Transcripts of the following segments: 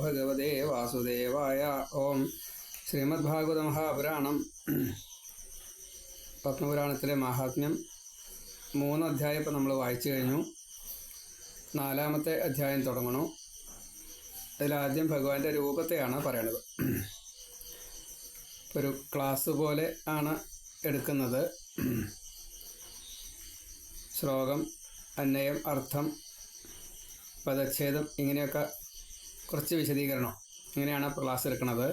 ഭഗവതേ വാസുദേവായ. ഓം. ശ്രീമദ്ഭാഗവത മഹാപുരാണം, പത്മപുരാണത്തിലെ മാഹാത്മ്യം 3 അധ്യായം ഇപ്പം നമ്മൾ വായിച്ചു കഴിഞ്ഞു. 4-ാമത്തെ അധ്യായം തുടങ്ങണു. അതിലാദ്യം ഭഗവാന്റെ രൂപത്തെയാണ് പറയണത്. ഒരു ക്ലാസ് പോലെ ആണ് എടുക്കുന്നത്. ശ്ലോകം, അന്വയം, അർത്ഥം, പദച്ഛേദം, ഇങ്ങനെയൊക്കെ കുറച്ച് വിശദീകരണം, ഇങ്ങനെയാണ് ക്ലാസ് എടുക്കുന്നത്.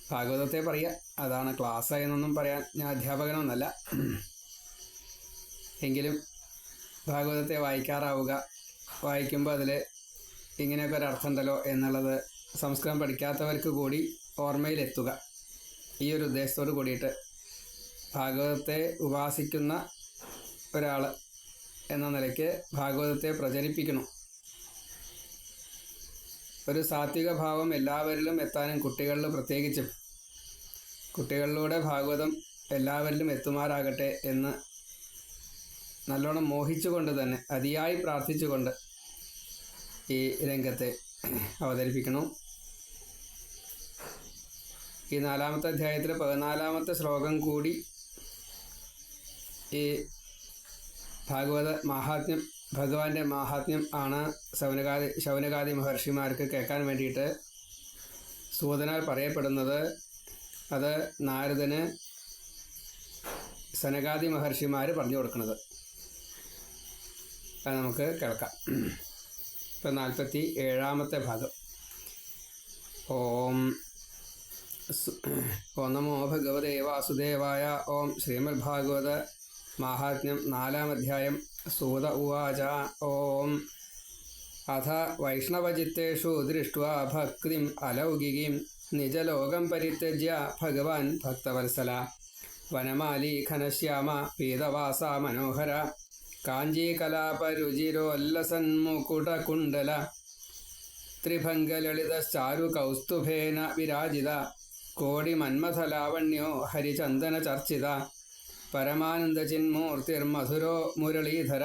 ഭാഗവതത്തെ പറയുക, അതാണ് ക്ലാസ് എന്നൊന്നും പറയാൻ ഞാൻ അധ്യാപകനൊന്നല്ല. എങ്കിലും ഭാഗവതത്തെ വായിക്കാറാവുക, വായിക്കുമ്പോൾ അതിൽ ഇങ്ങനെയൊക്കെ ഒരു അർത്ഥം ഉണ്ടല്ലോ എന്നുള്ളത് സംസ്കൃതം പഠിക്കാത്തവർക്ക് കൂടി ഓർമ്മയിലെത്തുക. ഈ ഒരു ഉദ്ദേശത്തോട് കൂടിയിട്ട് ഭാഗവതത്തെ ഉപാസിക്കുന്ന ഒരാൾ എന്ന നിലയ്ക്ക് ഭാഗവതത്തെ പ്രചരിപ്പിക്കണം. ഒരു സാത്വിക ഭാവം എല്ലാവരിലും എത്താനും, കുട്ടികളിൽ പ്രത്യേകിച്ചും കുട്ടികളിലൂടെ ഭാഗവതം എല്ലാവരിലും എത്തുമാറാകട്ടെ എന്ന് നല്ലോണം മോഹിച്ചുകൊണ്ട് തന്നെ, അതിയായി പ്രാർത്ഥിച്ചുകൊണ്ട് ഈ രംഗത്തെ അവതരിപ്പിക്കണം. ഈ 4-ാമത്തെ അധ്യായത്തിൽ 14-ാമത്തെ ശ്ലോകം കൂടി ഈ ഭാഗവത മാഹാത്മ്യം, ഭഗവാന്റെ മാഹാത്മ്യം ആണ് ശൗനകാദി മഹർഷിമാർക്ക് കേൾക്കാൻ വേണ്ടിയിട്ട് സൂതനാൽ പറയപ്പെടുന്നത്. അത് നാരദന് സനകാദി മഹർഷിമാർ പറഞ്ഞു കൊടുക്കുന്നത്. അത് നമുക്ക് കേൾക്കാം. ഇപ്പം 47-ാമത്തെ ഭാഗം. ഓം നമോ ഭഗവതേ വാസുദേവായ. ഓം. ശ്രീമദ്ഭാഗവത മാഹാത്മ്യം 4-ാം അധ്യായം. സൂത ഉവാച. ഓം. അഥ വൈഷ്ണവചിത്തേഷു ദൃഷ്ട്വാ ഭക്തിം അലൗകികീം നിജലോകം പരിത്യജ്യ ഭഗവാൻ ഭക്തവത്സല വനമാലി ഘനശ്യാമ പീതവാസ മനോഹര കാഞ്ചീകലാപരുചിരോല്ലസന്മുകുടകുണ്ടല ത്രിഭംഗലളിതശ്ചാരു കൗസ്തുഭേന വിരാജിത കോടിമന്മഥലാവണ്യോ ഹരിചന്ദന ചർച്ചിത പരമാനന്ദചിന്മൂർത്തിർമധുരോ മുരളീധര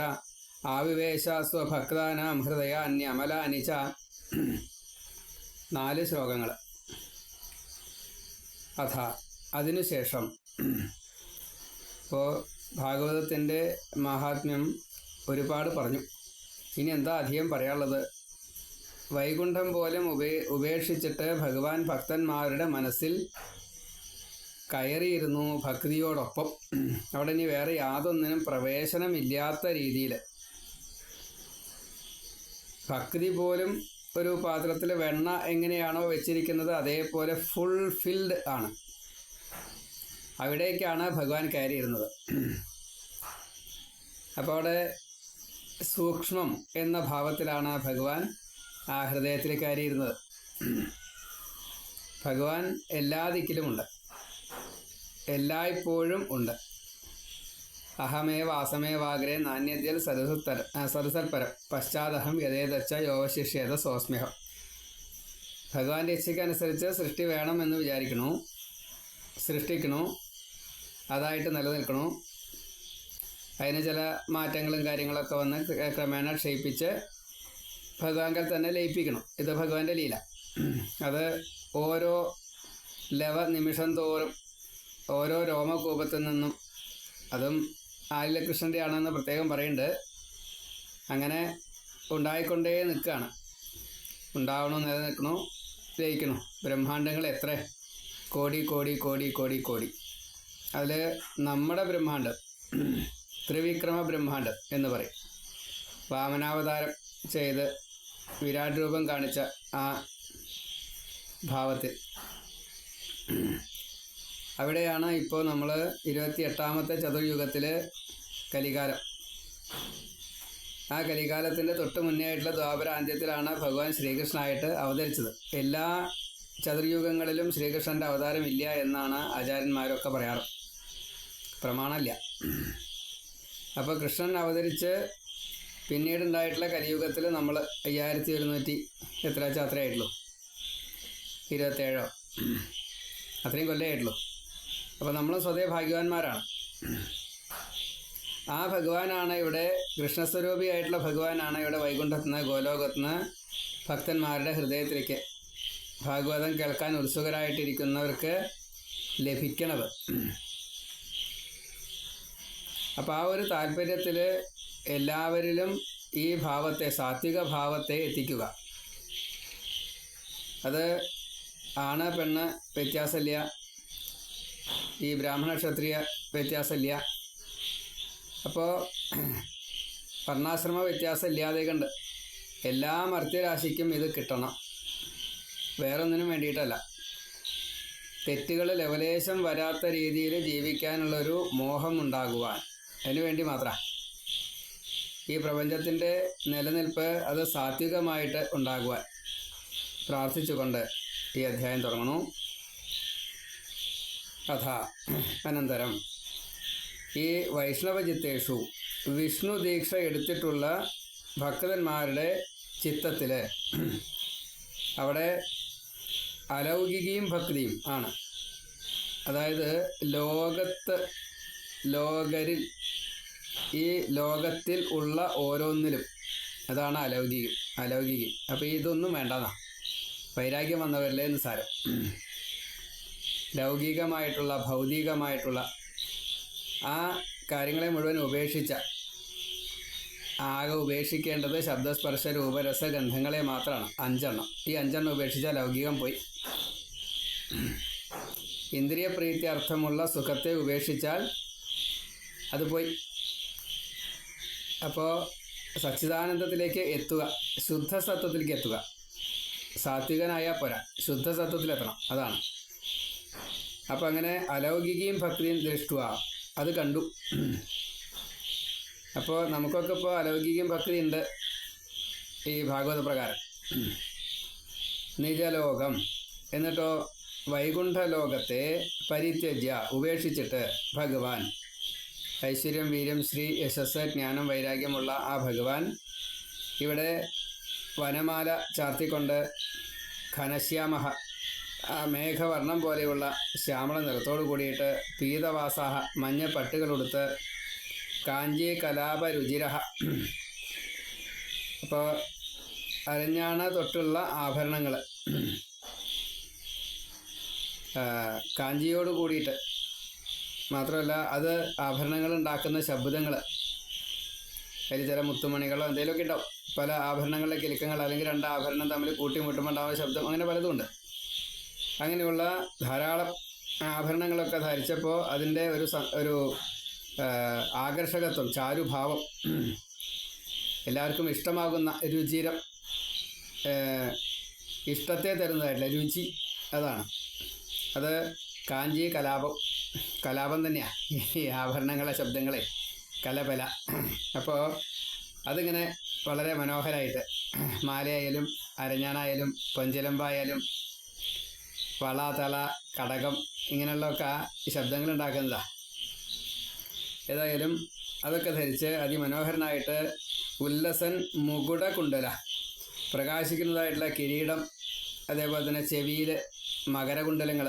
ആവിവേശ സ്വഭക്താനാം ഹൃദയാന്യമലാനി ച. 4 ശ്ലോകങ്ങൾ. അഥ, അതിനുശേഷം. ഇപ്പോൾ ഭാഗവതത്തിൻ്റെ മാഹാത്മ്യം ഒരുപാട് പറഞ്ഞു. ഇനി എന്താ അധികം പറയാനുള്ളത്? വൈകുണ്ഠം പോലും ഉപേക്ഷിച്ചിട്ട് ഭഗവാൻ ഭക്തന്മാരുടെ മനസ്സിൽ കയറിയിരുന്നു ഭക്തിയോടൊപ്പം. അവിടെ ഇനി വേറെ യാതൊന്നിനും പ്രവേശനമില്ലാത്ത രീതിയിൽ ഭക്തി പോലും ഒരു പാത്രത്തിൽ വെണ്ണ എങ്ങനെയാണോ വെച്ചിരിക്കുന്നത് അതേപോലെ ഫുൾഫിൽഡ് ആണ്. അവിടേക്കാണ് ഭഗവാൻ കയറിയിരുന്നത്. അപ്പോൾ അവിടെ സൂക്ഷ്മം എന്ന ഭാവത്തിലാണ് ഭഗവാൻ ആ ഹൃദയത്തിൽ കയറിയിരുന്നത്. ഭഗവാൻ എല്ലാ ദിക്കിലുമുണ്ട്, എല്ലായ്പ്പോഴും ഉണ്ട്. അഹമേവ അസമേവാഗ്രേ നാണ്യദ്യൽ സരസൽപരം പശ്ചാത്തഹം യഥേതച്ച യോഗശിഷ്യേത സോസ്മ്യഹം. ഭഗവാന്റെ ഇച്ഛയ്ക്കനുസരിച്ച് സൃഷ്ടി വേണമെന്ന് വിചാരിക്കണു, സൃഷ്ടിക്കണു, അതായിട്ട് നിലനിൽക്കണു. അതിന് ചില മാറ്റങ്ങളും കാര്യങ്ങളൊക്കെ വന്ന് ക്രമേണ ക്ഷയിപ്പിച്ച് ഭഗവാങ്കൽ തന്നെ ലയിപ്പിക്കണം. ഇത് ഭഗവാന്റെ ലീല. അത് ഓരോ നിമിഷം തോറും ഓരോ രോമകൂപത്തിൽ നിന്നും, അതും ആലിലകൃഷ്ണൻ്റെ ആണെന്ന് പ്രത്യേകം പറയുന്നുണ്ട്, അങ്ങനെ ഉണ്ടായിക്കൊണ്ടേ നിൽക്കുകയാണ്. ഉണ്ടാവണു, നിലനിൽക്കണു, ലയിക്കണു. ബ്രഹ്മാണ്ടങ്ങൾ എത്ര കോടി കോടി കോടി കോടി കോടി. അതിൽ നമ്മുടെ ബ്രഹ്മാണ്ടം ത്രിവിക്രമ ബ്രഹ്മാണ്ടം എന്ന് പറയും. വാമനാവതാരം ചെയ്ത് വിരാട് രൂപം കാണിച്ച ആ ഭാവത്തിൽ അവിടെയാണ് ഇപ്പോൾ നമ്മൾ 28-ാമത്തെ ചതുർയുഗത്തിൽ കലികാലം. ആ കലികാലത്തിൻ്റെ തൊട്ട് മുന്നേ ആയിട്ടുള്ള ദ്വാപരാന്ത്യത്തിലാണ് ഭഗവാൻ ശ്രീകൃഷ്ണനായിട്ട് അവതരിച്ചത്. എല്ലാ ചതുർയുഗങ്ങളിലും ശ്രീകൃഷ്ണൻ്റെ അവതാരം ഇല്ല എന്നാണ് ആചാര്യന്മാരൊക്കെ പറയാറ്. പ്രമാണമില്ല. അപ്പോൾ കൃഷ്ണൻ അവതരിച്ച് പിന്നീടുണ്ടായിട്ടുള്ള കലിയുഗത്തിൽ നമ്മൾ 5100 അത്രയായിട്ടുള്ളൂ, 27 അത്രയും കൊല്ലമായിട്ടുള്ളൂ. അപ്പോൾ നമ്മൾ സ്വതേ ഭാഗ്യവാന്മാരാണ്. ആ ഭഗവാനാണ് ഇവിടെ, കൃഷ്ണസ്വരൂപിയായിട്ടുള്ള ഭഗവാനാണ് ഇവിടെ വൈകുണ്ഠത്തുനിന്ന് ഗോലോകത്തുനിന്ന് ഭക്തന്മാരുടെ ഹൃദയത്തിലേക്ക് ഭാഗവതം കേൾക്കാൻ ഉത്സുകരായിട്ടിരിക്കുന്നവർക്ക് ലഭിക്കണത്. അപ്പോൾ ആ ഒരു താല്പര്യത്തിൽ എല്ലാവരിലും ഈ ഭാവത്തെ, സാത്വിക ഭാവത്തെ എത്തിക്കുക. അത് ആണ് പെണ്ണ് വ്യത്യാസമില്ല, ഈ ബ്രാഹ്മണ ക്ഷത്രിയ വ്യത്യാസമില്ല. അപ്പോൾ വർണ്ണാശ്രമ വ്യത്യാസം ഇല്ലാതെ കണ്ട് എല്ലാ മർത്യരാശിക്കും ഇത് കിട്ടണം. വേറൊന്നിനും വേണ്ടിയിട്ടല്ല, തെറ്റുകൾ ലവലേശം വരാത്ത രീതിയിൽ ജീവിക്കാനുള്ളൊരു മോഹം ഉണ്ടാകുവാൻ, അതിനു വേണ്ടി മാത്രമാണ്. ഈ പ്രപഞ്ചത്തിൻ്റെ നിലനിൽപ്പ് അത് സാത്വികമായിട്ട് ഉണ്ടാകുവാൻ പ്രാർത്ഥിച്ചുകൊണ്ട് ഈ അധ്യായം തുടങ്ങണു. കഥ അനന്തരം ഈ വൈഷ്ണവജിത്തേഷു, വിഷ്ണു ദീക്ഷ എടുത്തിട്ടുള്ള ഭക്തന്മാരുടെ ചിത്തത്തിൽ അവിടെ അലൗകികയും ഭക്തിയും ആണ്. അതായത് ലോകരിൽ, ഈ ലോകത്തിൽ ഉള്ള ഓരോന്നിലും, അതാണ് അലൗകികം. അപ്പോൾ ഇതൊന്നും വേണ്ടെന്നാ, വൈരാഗ്യം വന്നവരിലെ നിസ്സാരം. ലൗകികമായിട്ടുള്ള, ഭൗതികമായിട്ടുള്ള ആ കാര്യങ്ങളെ മുഴുവൻ ഉപേക്ഷിച്ച, ആകെ ഉപേക്ഷിക്കേണ്ടത് ശബ്ദസ്പർശ രൂപരസ ഗന്ധങ്ങളെ മാത്രമാണ്, 5 ഈ 5 ഉപേക്ഷിച്ചാൽ ലൗകികം പോയി. ഇന്ദ്രിയ പ്രീത്യർത്ഥമുള്ള സുഖത്തെ ഉപേക്ഷിച്ചാൽ അത് പോയി. അപ്പോൾ സച്ചിദാനന്ദത്തിലേക്ക് എത്തുക, ശുദ്ധസത്വത്തിലേക്ക് എത്തുക. സാത്വികനായാൽ പോരാ, ശുദ്ധസത്വത്തിലെത്തണം, അതാണ്. അപ്പം അങ്ങനെ അലൗകികയും ഭക്തിയും ദൃഷ്ടുക, അത് കണ്ടു. അപ്പോൾ നമുക്കൊക്കെ ഇപ്പോൾ അലൗകികയും ഭക്തി ഉണ്ട് ഈ ഭാഗവത പ്രകാരം. നിജലോകം, എന്നിട്ടോ വൈകുണ്ഠലോകത്തെ പരിത്യജ്യ, ഉപേക്ഷിച്ചിട്ട് ഭഗവാൻ, ഐശ്വര്യം വീര്യം ശ്രീ യശസ് ജ്ഞാനം വൈരാഗ്യമുള്ള ആ ഭഗവാൻ ഇവിടെ വനമാല ചാർത്തിക്കൊണ്ട് ഘനശ്യാമഹ, ആ മേഘവർണ്ണം പോലെയുള്ള ശ്യാമള നിറത്തോടു കൂടിയിട്ട്, പീതവാസാഹ, മഞ്ഞ പട്ടുകളുടുത്ത്, കാഞ്ചി കലാപരുചിരഹ, അപ്പോൾ അരഞ്ഞാണ തൊട്ടുള്ള ആഭരണങ്ങൾ, കാഞ്ചിയോട് കൂടിയിട്ട് മാത്രമല്ല, അത് ആഭരണങ്ങൾ ഉണ്ടാക്കുന്ന ശബ്ദങ്ങൾ, അതിൽ ചില മുത്തുമണികളോ എന്തെങ്കിലുമൊക്കെ ഉണ്ടാവും. പല ആഭരണങ്ങളിലെ കിലുക്കങ്ങൾ, അല്ലെങ്കിൽ 2 ആഭരണം തമ്മിൽ കൂട്ടിമുട്ടുമ്പോൾ ഉണ്ടാകുന്ന ശബ്ദം, അങ്ങനെ പലതുമുണ്ട്. അങ്ങനെയുള്ള ധാരാളം ആഭരണങ്ങളൊക്കെ ധരിച്ചപ്പോൾ അതിൻ്റെ ഒരു ആകർഷകത്വം, ചാരുഭാവം, എല്ലാവർക്കും ഇഷ്ടമാകുന്ന രുചിരം, ഇഷ്ടത്തെ തരുന്നതായിട്ടുള്ള രുചി, അതാണ്. അത് കാഞ്ചി കലാപം തന്നെയാണ് ഈ ആഭരണങ്ങളെ ശബ്ദങ്ങളെ, കലപല. അപ്പോൾ അതിങ്ങനെ വളരെ മനോഹരമായിട്ട് മാലയായാലും അരഞ്ഞാണായാലും പൊഞ്ചലമ്പായാലും വള, തള, കടകം, ഇങ്ങനെയുള്ളതൊക്കെ ഈ ശബ്ദങ്ങൾ ഉണ്ടാക്കുന്നതാണ്. ഏതായാലും അതൊക്കെ ധരിച്ച് അതിമനോഹരനായിട്ട് ഉല്ലസൻ മുകുട കുണ്ടല, പ്രകാശിക്കുന്നതായിട്ടുള്ള കിരീടം, അതേപോലെ തന്നെ ചെവിയിൽ മകരകുണ്ടലങ്ങൾ,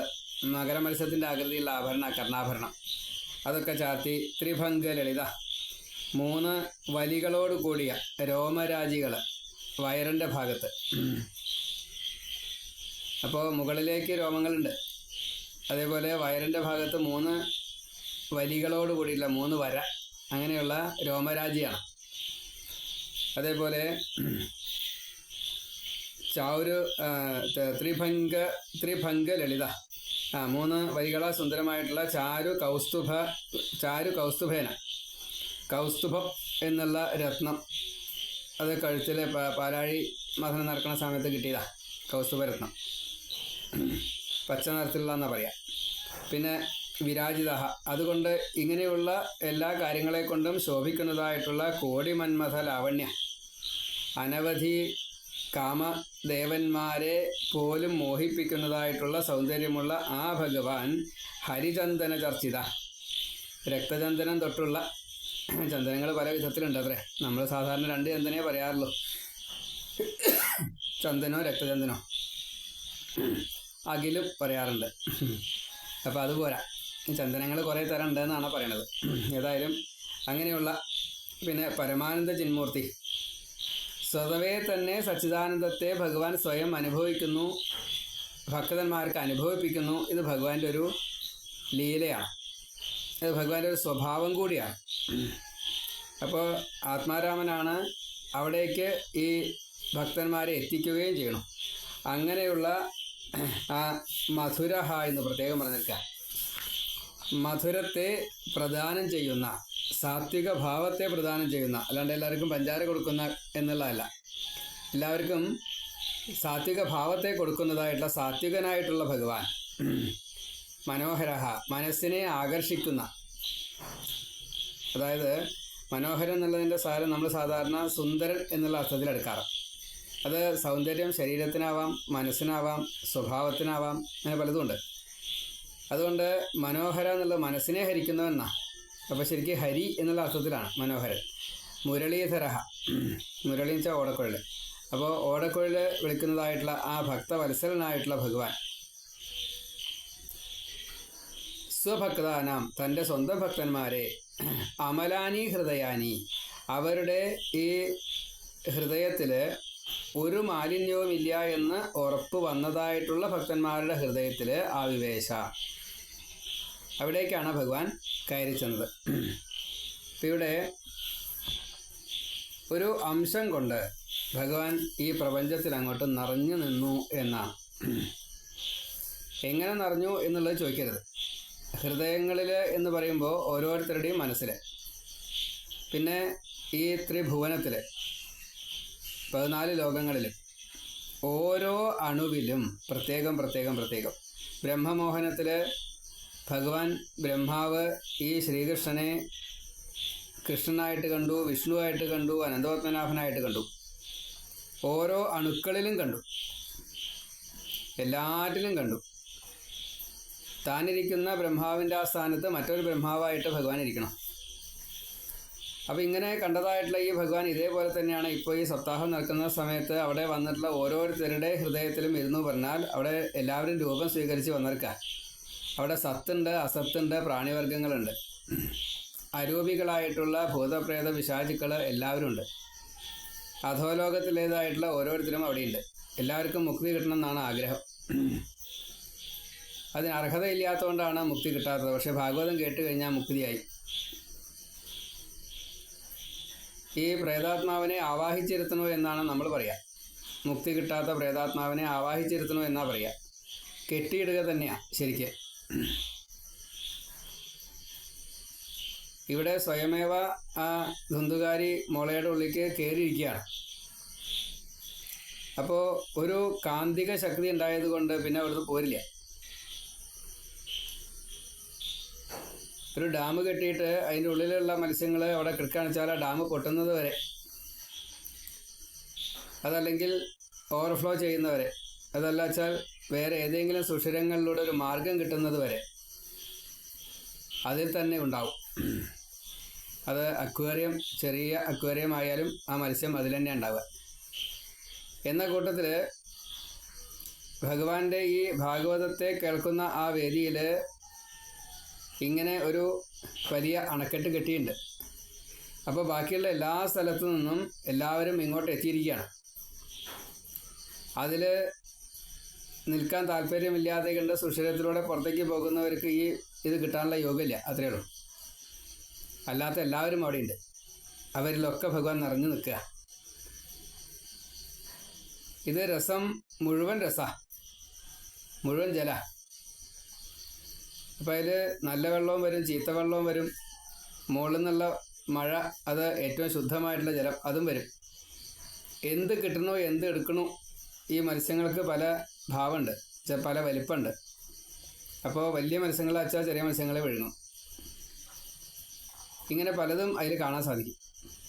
മകരമത്സ്യത്തിൻ്റെ ആകൃതിയുള്ള കർണാഭരണം, അതൊക്കെ ചാർത്തി, ത്രിഭംഗ ലളിത, 3 വലികളോട് കൂടിയ രോമരാജികൾ വയറിൻ്റെ ഭാഗത്ത്. അപ്പോൾ മുകളിലേക്ക് രോമങ്ങളുണ്ട്, അതേപോലെ വയറിൻ്റെ ഭാഗത്ത് 3 വലികളോട് കൂടിയുള്ള 3 വര, അങ്ങനെയുള്ള രോമരാജിയാണ്. അതേപോലെ ത്രിഭംഗ ലളിത, 3 വരികള സുന്ദരമായിട്ടുള്ള കൗസ്തുഭേന, കൗസ്തുഭം എന്നുള്ള രത്നം, അത് കഴുത്തിൽ പാലാഴി മഥനം നടക്കുന്ന സമയത്ത് കിട്ടിയതാണ് കൗസ്തുഭരത്നം, പച്ച നിറത്തിലുള്ള എന്നാ പറയാം. പിന്നെ വിരാജിത, അതുകൊണ്ട് ഇങ്ങനെയുള്ള എല്ലാ കാര്യങ്ങളെ കൊണ്ടും ശോഭിക്കുന്നതായിട്ടുള്ള കോടിമന്മഥ ലാവണ്യ, അനവധി കാമദേവന്മാരെ പോലും മോഹിപ്പിക്കുന്നതായിട്ടുള്ള സൗന്ദര്യമുള്ള ആ ഭഗവാൻ ഹരിചന്ദന ചർച്ചിത, രക്തചന്ദനം തൊട്ടുള്ള ചന്ദനങ്ങൾ പല വിധത്തിലുണ്ട് അത്രേ. നമ്മൾ സാധാരണ 2 ചന്ദനേ പറയാറുള്ളൂ, ചന്ദനോ രക്തചന്ദനോ, അകിലും പറയാറുണ്ട്. അപ്പോൾ അതുപോരാ, ചന്ദനങ്ങൾ കുറേ തരം ഉണ്ടെന്നാണ് പറയണത്. ഏതായാലും അങ്ങനെയുള്ള പിന്നെ പരമാനന്ദ ചിന്മൂർത്തി സ്വതവേ തന്നെ സച്ചിദാനന്ദത്തെ ഭഗവാൻ സ്വയം അനുഭവിക്കുന്നു, ഭക്തന്മാർക്ക് അനുഭവിപ്പിക്കുന്നു. ഇത് ഭഗവാന്റെ ഒരു ലീലയാണ്, ഇത് ഭഗവാന്റെ ഒരു സ്വഭാവം കൂടിയാണ്. അപ്പോൾ ആത്മാരാമനാണ് അവിടേക്ക് ഈ ഭക്തന്മാരെ എത്തിക്കുകയും ചെയ്യണം. അങ്ങനെയുള്ള ആ മധുരഹ എന്ന് പ്രത്യേകം പറഞ്ഞിരിക്കുക, മധുരത്തെ പ്രദാനം ചെയ്യുന്ന, സാത്വിക ഭാവത്തെ പ്രദാനം ചെയ്യുന്ന, അല്ലാണ്ട് എല്ലാവർക്കും പഞ്ചാര കൊടുക്കുന്ന എന്നുള്ളതല്ല, എല്ലാവർക്കും സാത്വിക ഭാവത്തെ കൊടുക്കുന്നതായിട്ടുള്ള സാത്വികനായിട്ടുള്ള ഭഗവാൻ. മനോഹരഹ, മനസ്സിനെ ആകർഷിക്കുന്ന, അതായത് മനോഹരം എന്നുള്ളതിൻ്റെ സാരം നമ്മൾ സാധാരണ സുന്ദരൻ എന്നുള്ള അർത്ഥത്തിൽ എടുക്കാറ്. അത് സൗന്ദര്യം ശരീരത്തിനാവാം, മനസ്സിനാവാം, സ്വഭാവത്തിനാവാം, അങ്ങനെ പലതുമുണ്ട്. അതുകൊണ്ട് മനോഹര എന്നുള്ളത് മനസ്സിനെ ഹരിക്കുന്നവെന്നാ. അപ്പോൾ ശരിക്കും ഹരി എന്നുള്ള അർത്ഥത്തിലാണ് മനോഹരൻ. മുരളീധരഹ, മുരളി എന്ന് വെച്ചാൽ ഓടക്കുഴൽ. അപ്പോൾ ഓടക്കുഴൽ വിളിക്കുന്നതായിട്ടുള്ള ആ ഭക്തവത്സലനായിട്ടുള്ള ഭഗവാൻ സ്വഭക്താനാം, തൻ്റെ സ്വന്തം ഭക്തന്മാരെ, അമലാനി ഹൃദയാനി, അവരുടെ ഈ ഹൃദയത്തിൽ ഒരു മാലിന്യവുമില്ല എന്ന് ഉറപ്പ് വന്നതായിട്ടുള്ള ഭക്തന്മാരുടെ ഹൃദയത്തിൽ ആവിവേശ, അവിടേക്കാണ് ഭഗവാൻ കയറി ചെന്നത്. ഇപ്പം ഇവിടെ ഒരു അംശം കൊണ്ട് ഭഗവാൻ ഈ പ്രപഞ്ചത്തിൽ അങ്ങോട്ട് നിറഞ്ഞു നിന്നു എന്നാണ്. എങ്ങനെ നിറഞ്ഞു എന്നുള്ളത് ചോദിക്കരുത്. ഹൃദയങ്ങളിൽ എന്ന് പറയുമ്പോൾ ഓരോരുത്തരുടെയും മനസ്സിൽ, പിന്നെ ഈ ത്രിഭുവനത്തിൽ 14 ലോകങ്ങളിലും ഓരോ അണുവിലും പ്രത്യേകം പ്രത്യേകം പ്രത്യേകം. ബ്രഹ്മമോഹനത്തിൽ ഭഗവാൻ ബ്രഹ്മാവ് ഈ ശ്രീകൃഷ്ണനെ കൃഷ്ണനായിട്ട് കണ്ടു, വിഷ്ണുവായിട്ട് കണ്ടു, അനന്തപത്മനാഭനായിട്ട് കണ്ടു. ഓരോ അണുക്കളിലും കണ്ടു, എല്ലാറ്റിലും കണ്ടു. താനിരിക്കുന്ന ബ്രഹ്മാവിൻ്റെ ആ സ്ഥാനത്ത് മറ്റൊരു ബ്രഹ്മാവായിട്ട് ഭഗവാൻ ഇരിക്കണം. അപ്പോൾ ഇങ്ങനെ കണ്ടതായിട്ടുള്ള ഈ ഭഗവാൻ ഇതേപോലെ തന്നെയാണ് ഇപ്പോൾ ഈ സപ്താഹം നടക്കുന്ന സമയത്ത് അവിടെ വന്നിട്ടുള്ള ഓരോരുത്തരുടെ ഹൃദയത്തിലും ഇരുന്നു പറഞ്ഞാൽ അവിടെ എല്ലാവരും രൂപം സ്വീകരിച്ച് വന്നിരിക്കാൻ. അവിടെ സത്തുണ്ട്, അസത്തുണ്ട്, പ്രാണിവർഗങ്ങളുണ്ട്, അരൂപികളായിട്ടുള്ള ഭൂതപ്രേത പിശാചുക്കൾ എല്ലാവരും ഉണ്ട്. അധോലോകത്തിലേതായിട്ടുള്ള ഓരോരുത്തരും അവിടെയുണ്ട്. എല്ലാവർക്കും മുക്തി കിട്ടണം എന്നാണ് ആഗ്രഹം. അതിന് അർഹതയില്ലാത്തതുകൊണ്ടാണ് മുക്തി കിട്ടാത്തത്. പക്ഷെ ഭാഗവതം കേട്ട് കഴിഞ്ഞാൽ മുക്തിയായി. ഈ പ്രേതാത്മാവിനെ ആവാഹിച്ചിരുത്തണോ എന്നാണ് നമ്മൾ പറയുക. മുക്തി കിട്ടാത്ത പ്രേതാത്മാവിനെ ആവാഹിച്ചിരുത്തണോ എന്നാ പറയുക. കെട്ടിയിടുക തന്നെയാണ് ശരിക്ക്. ഇവിടെ സ്വയമേവ ആ ധുന്തുകാരി മോളയുടെ ഉള്ളിലേക്ക് കയറിയിരിക്കുകയാണ്. അപ്പോൾ ഒരു കാന്തിക ശക്തി ഉണ്ടായത് കൊണ്ട് പിന്നെ അവിടുന്ന് പോരില്ല. ഒരു ഡാം കെട്ടിയിട്ട് അതിൻ്റെ ഉള്ളിലുള്ള മത്സ്യങ്ങൾ അവിടെ കിടക്കാണിച്ചാൽ ആ ഡാം പൊട്ടുന്നത് വരെ, അതല്ലെങ്കിൽ ഓവർഫ്ലോ ചെയ്യുന്നവരെ, അതല്ല വെച്ചാൽ വേറെ ഏതെങ്കിലും സുഷിരങ്ങളിലൂടെ ഒരു മാർഗം കിട്ടുന്നത് വരെ അതിൽ തന്നെ ഉണ്ടാവും. അത് അക്വേറിയം, ചെറിയ അക്വേറിയം ആയാലും ആ മത്സ്യം അതിൽ തന്നെ ഉണ്ടാവുക. എന്ന കൂട്ടത്തിൽ ഭഗവാന്റെ ഈ ഭാഗവതത്തെ കേൾക്കുന്ന ആ വേദിയിൽ ഇങ്ങനെ ഒരു വലിയ അണക്കെട്ട് കെട്ടിയിട്ടുണ്ട്. അപ്പോൾ ബാക്കിയുള്ള എല്ലാ സ്ഥലത്തു നിന്നും എല്ലാവരും ഇങ്ങോട്ട് എത്തിയിരിക്കുകയാണ്. അതിൽ നിൽക്കാൻ താല്പര്യമില്ലാതെ കണ്ട് സുഷിരത്തിലൂടെ പുറത്തേക്ക് പോകുന്നവർക്ക് ഇത് കിട്ടാനുള്ള യോഗമില്ല, അത്രയേ ഉള്ളൂ. അല്ലാത്ത എല്ലാവരും അവിടെയുണ്ട്. അവരിലൊക്കെ ഭഗവാൻ നിറഞ്ഞു നിൽക്കുക. ഇത് രസം മുഴുവൻ മുഴുവൻ ജല. അപ്പം അതിൽ നല്ല വെള്ളവും വരും, ചീത്ത വെള്ളവും വരും. മുകളിൽ നിന്നുള്ള മഴ, അത് ഏറ്റവും ശുദ്ധമായിട്ടുള്ള ജലം, അതും വരും. എന്ത് കിട്ടണോ എന്ത് എടുക്കണോ, ഈ മത്സ്യങ്ങൾക്ക് പല ഭാവമുണ്ട്, പല വലിപ്പമുണ്ട്. അപ്പോൾ വലിയ മത്സ്യങ്ങളെ അച്ചാൽ ചെറിയ മത്സ്യങ്ങളെ വിഴുങ്ങും. ഇങ്ങനെ പലതും അതിൽ കാണാൻ സാധിക്കും.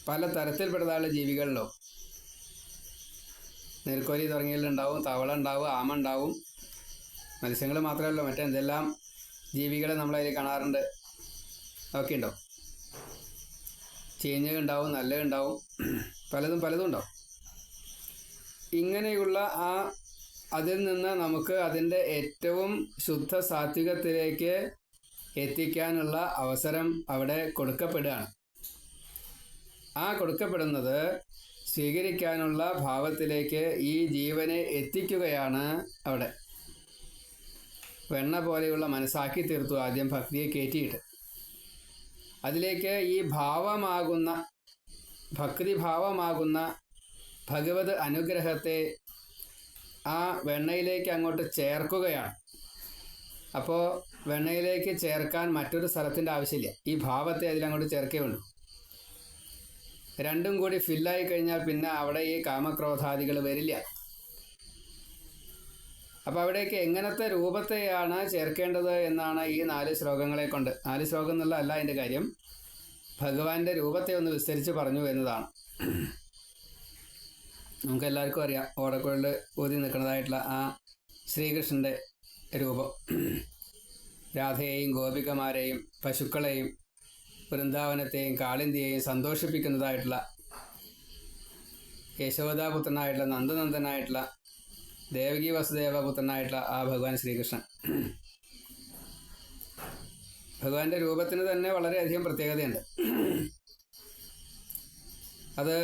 പല തരത്തിൽപ്പെട്ടതായുള്ള ജീവികളുണ്ടാവും. നീർക്കോലി തുടങ്ങിയതിലുണ്ടാവും, തവള ഉണ്ടാവും, ആമ ഉണ്ടാവും. മത്സ്യങ്ങൾ മാത്രമല്ല, മറ്റെന്തെല്ലാം ജീവികളെ നമ്മളതിൽ കാണാറുണ്ട്. അതൊക്കെ ഉണ്ടാവും. ചീഞ്ഞുണ്ടാവും, നല്ലതുണ്ടാവും, പലതും ഉണ്ടാവും. ഇങ്ങനെയുള്ള അതിൽ നിന്ന് നമുക്ക് അതിൻ്റെ ഏറ്റവും ശുദ്ധ സാത്വികത്തിലേക്ക് എത്തിക്കാനുള്ള അവസരം അവിടെ കൊടുക്കപ്പെടുകയാണ്. ആ കൊടുക്കപ്പെടുന്നത് സ്വീകരിക്കാനുള്ള ഭാവത്തിലേക്ക് ഈ ജീവനെ എത്തിക്കുകയാണ് അവിടെ. വെണ്ണ പോലെയുള്ള മനസ്സാക്കി തീർത്തു ആദ്യം ഭക്തിയെ കയറ്റിയിട്ട്. അതിലേക്ക് ഈ ഭാവമാകുന്ന ഭക്തിഭാവമാകുന്ന ഭഗവത് അനുഗ്രഹത്തെ ആ വെണ്ണയിലേക്ക് അങ്ങോട്ട് ചേർക്കുകയാണ്. അപ്പോൾ വെണ്ണയിലേക്ക് ചേർക്കാൻ മറ്റൊരു സ്ഥലത്തിൻ്റെ ആവശ്യമില്ല, ഈ ഭാവത്തെ അതിലങ്ങോട്ട് ചേർക്കേ വേണ്ടു. രണ്ടും കൂടി ഫില്ലായി കഴിഞ്ഞാൽ പിന്നെ അവിടെ ഈ കാമക്രോധാദികൾ വരില്ല. അപ്പോൾ അവിടേക്ക് എങ്ങനത്തെ രൂപത്തെയാണ് ചേർക്കേണ്ടത് എന്നാണ് ഈ 4 ശ്ലോകങ്ങളെ കൊണ്ട്, 4 ശ്ലോകം എന്നുള്ള അല്ല അതിൻ്റെ കാര്യം, ഭഗവാന്റെ രൂപത്തെ ഒന്ന് വിസ്തരിച്ച് പറഞ്ഞു എന്നതാണ്. നമുക്കെല്ലാവർക്കും അറിയാം, ഓടക്കുഴൽ ഊതി നിൽക്കുന്നതായിട്ടുള്ള ആ ശ്രീകൃഷ്ണൻ്റെ രൂപം. രാധയെയും ഗോപികമാരെയും പശുക്കളെയും വൃന്ദാവനത്തെയും കാളിന്തിയെയും സന്തോഷിപ്പിക്കുന്നതായിട്ടുള്ള യശോദാപുത്രനായിട്ടുള്ള നന്ദനന്ദനായിട്ടുള്ള ദേവകി വസുദേവപുത്രനായിട്ടുള്ള ആ ഭഗവാൻ ശ്രീകൃഷ്ണൻ. ഭഗവാന്റെ രൂപത്തിന് തന്നെ വളരെയധികം പ്രത്യേകതയുണ്ട്. അത്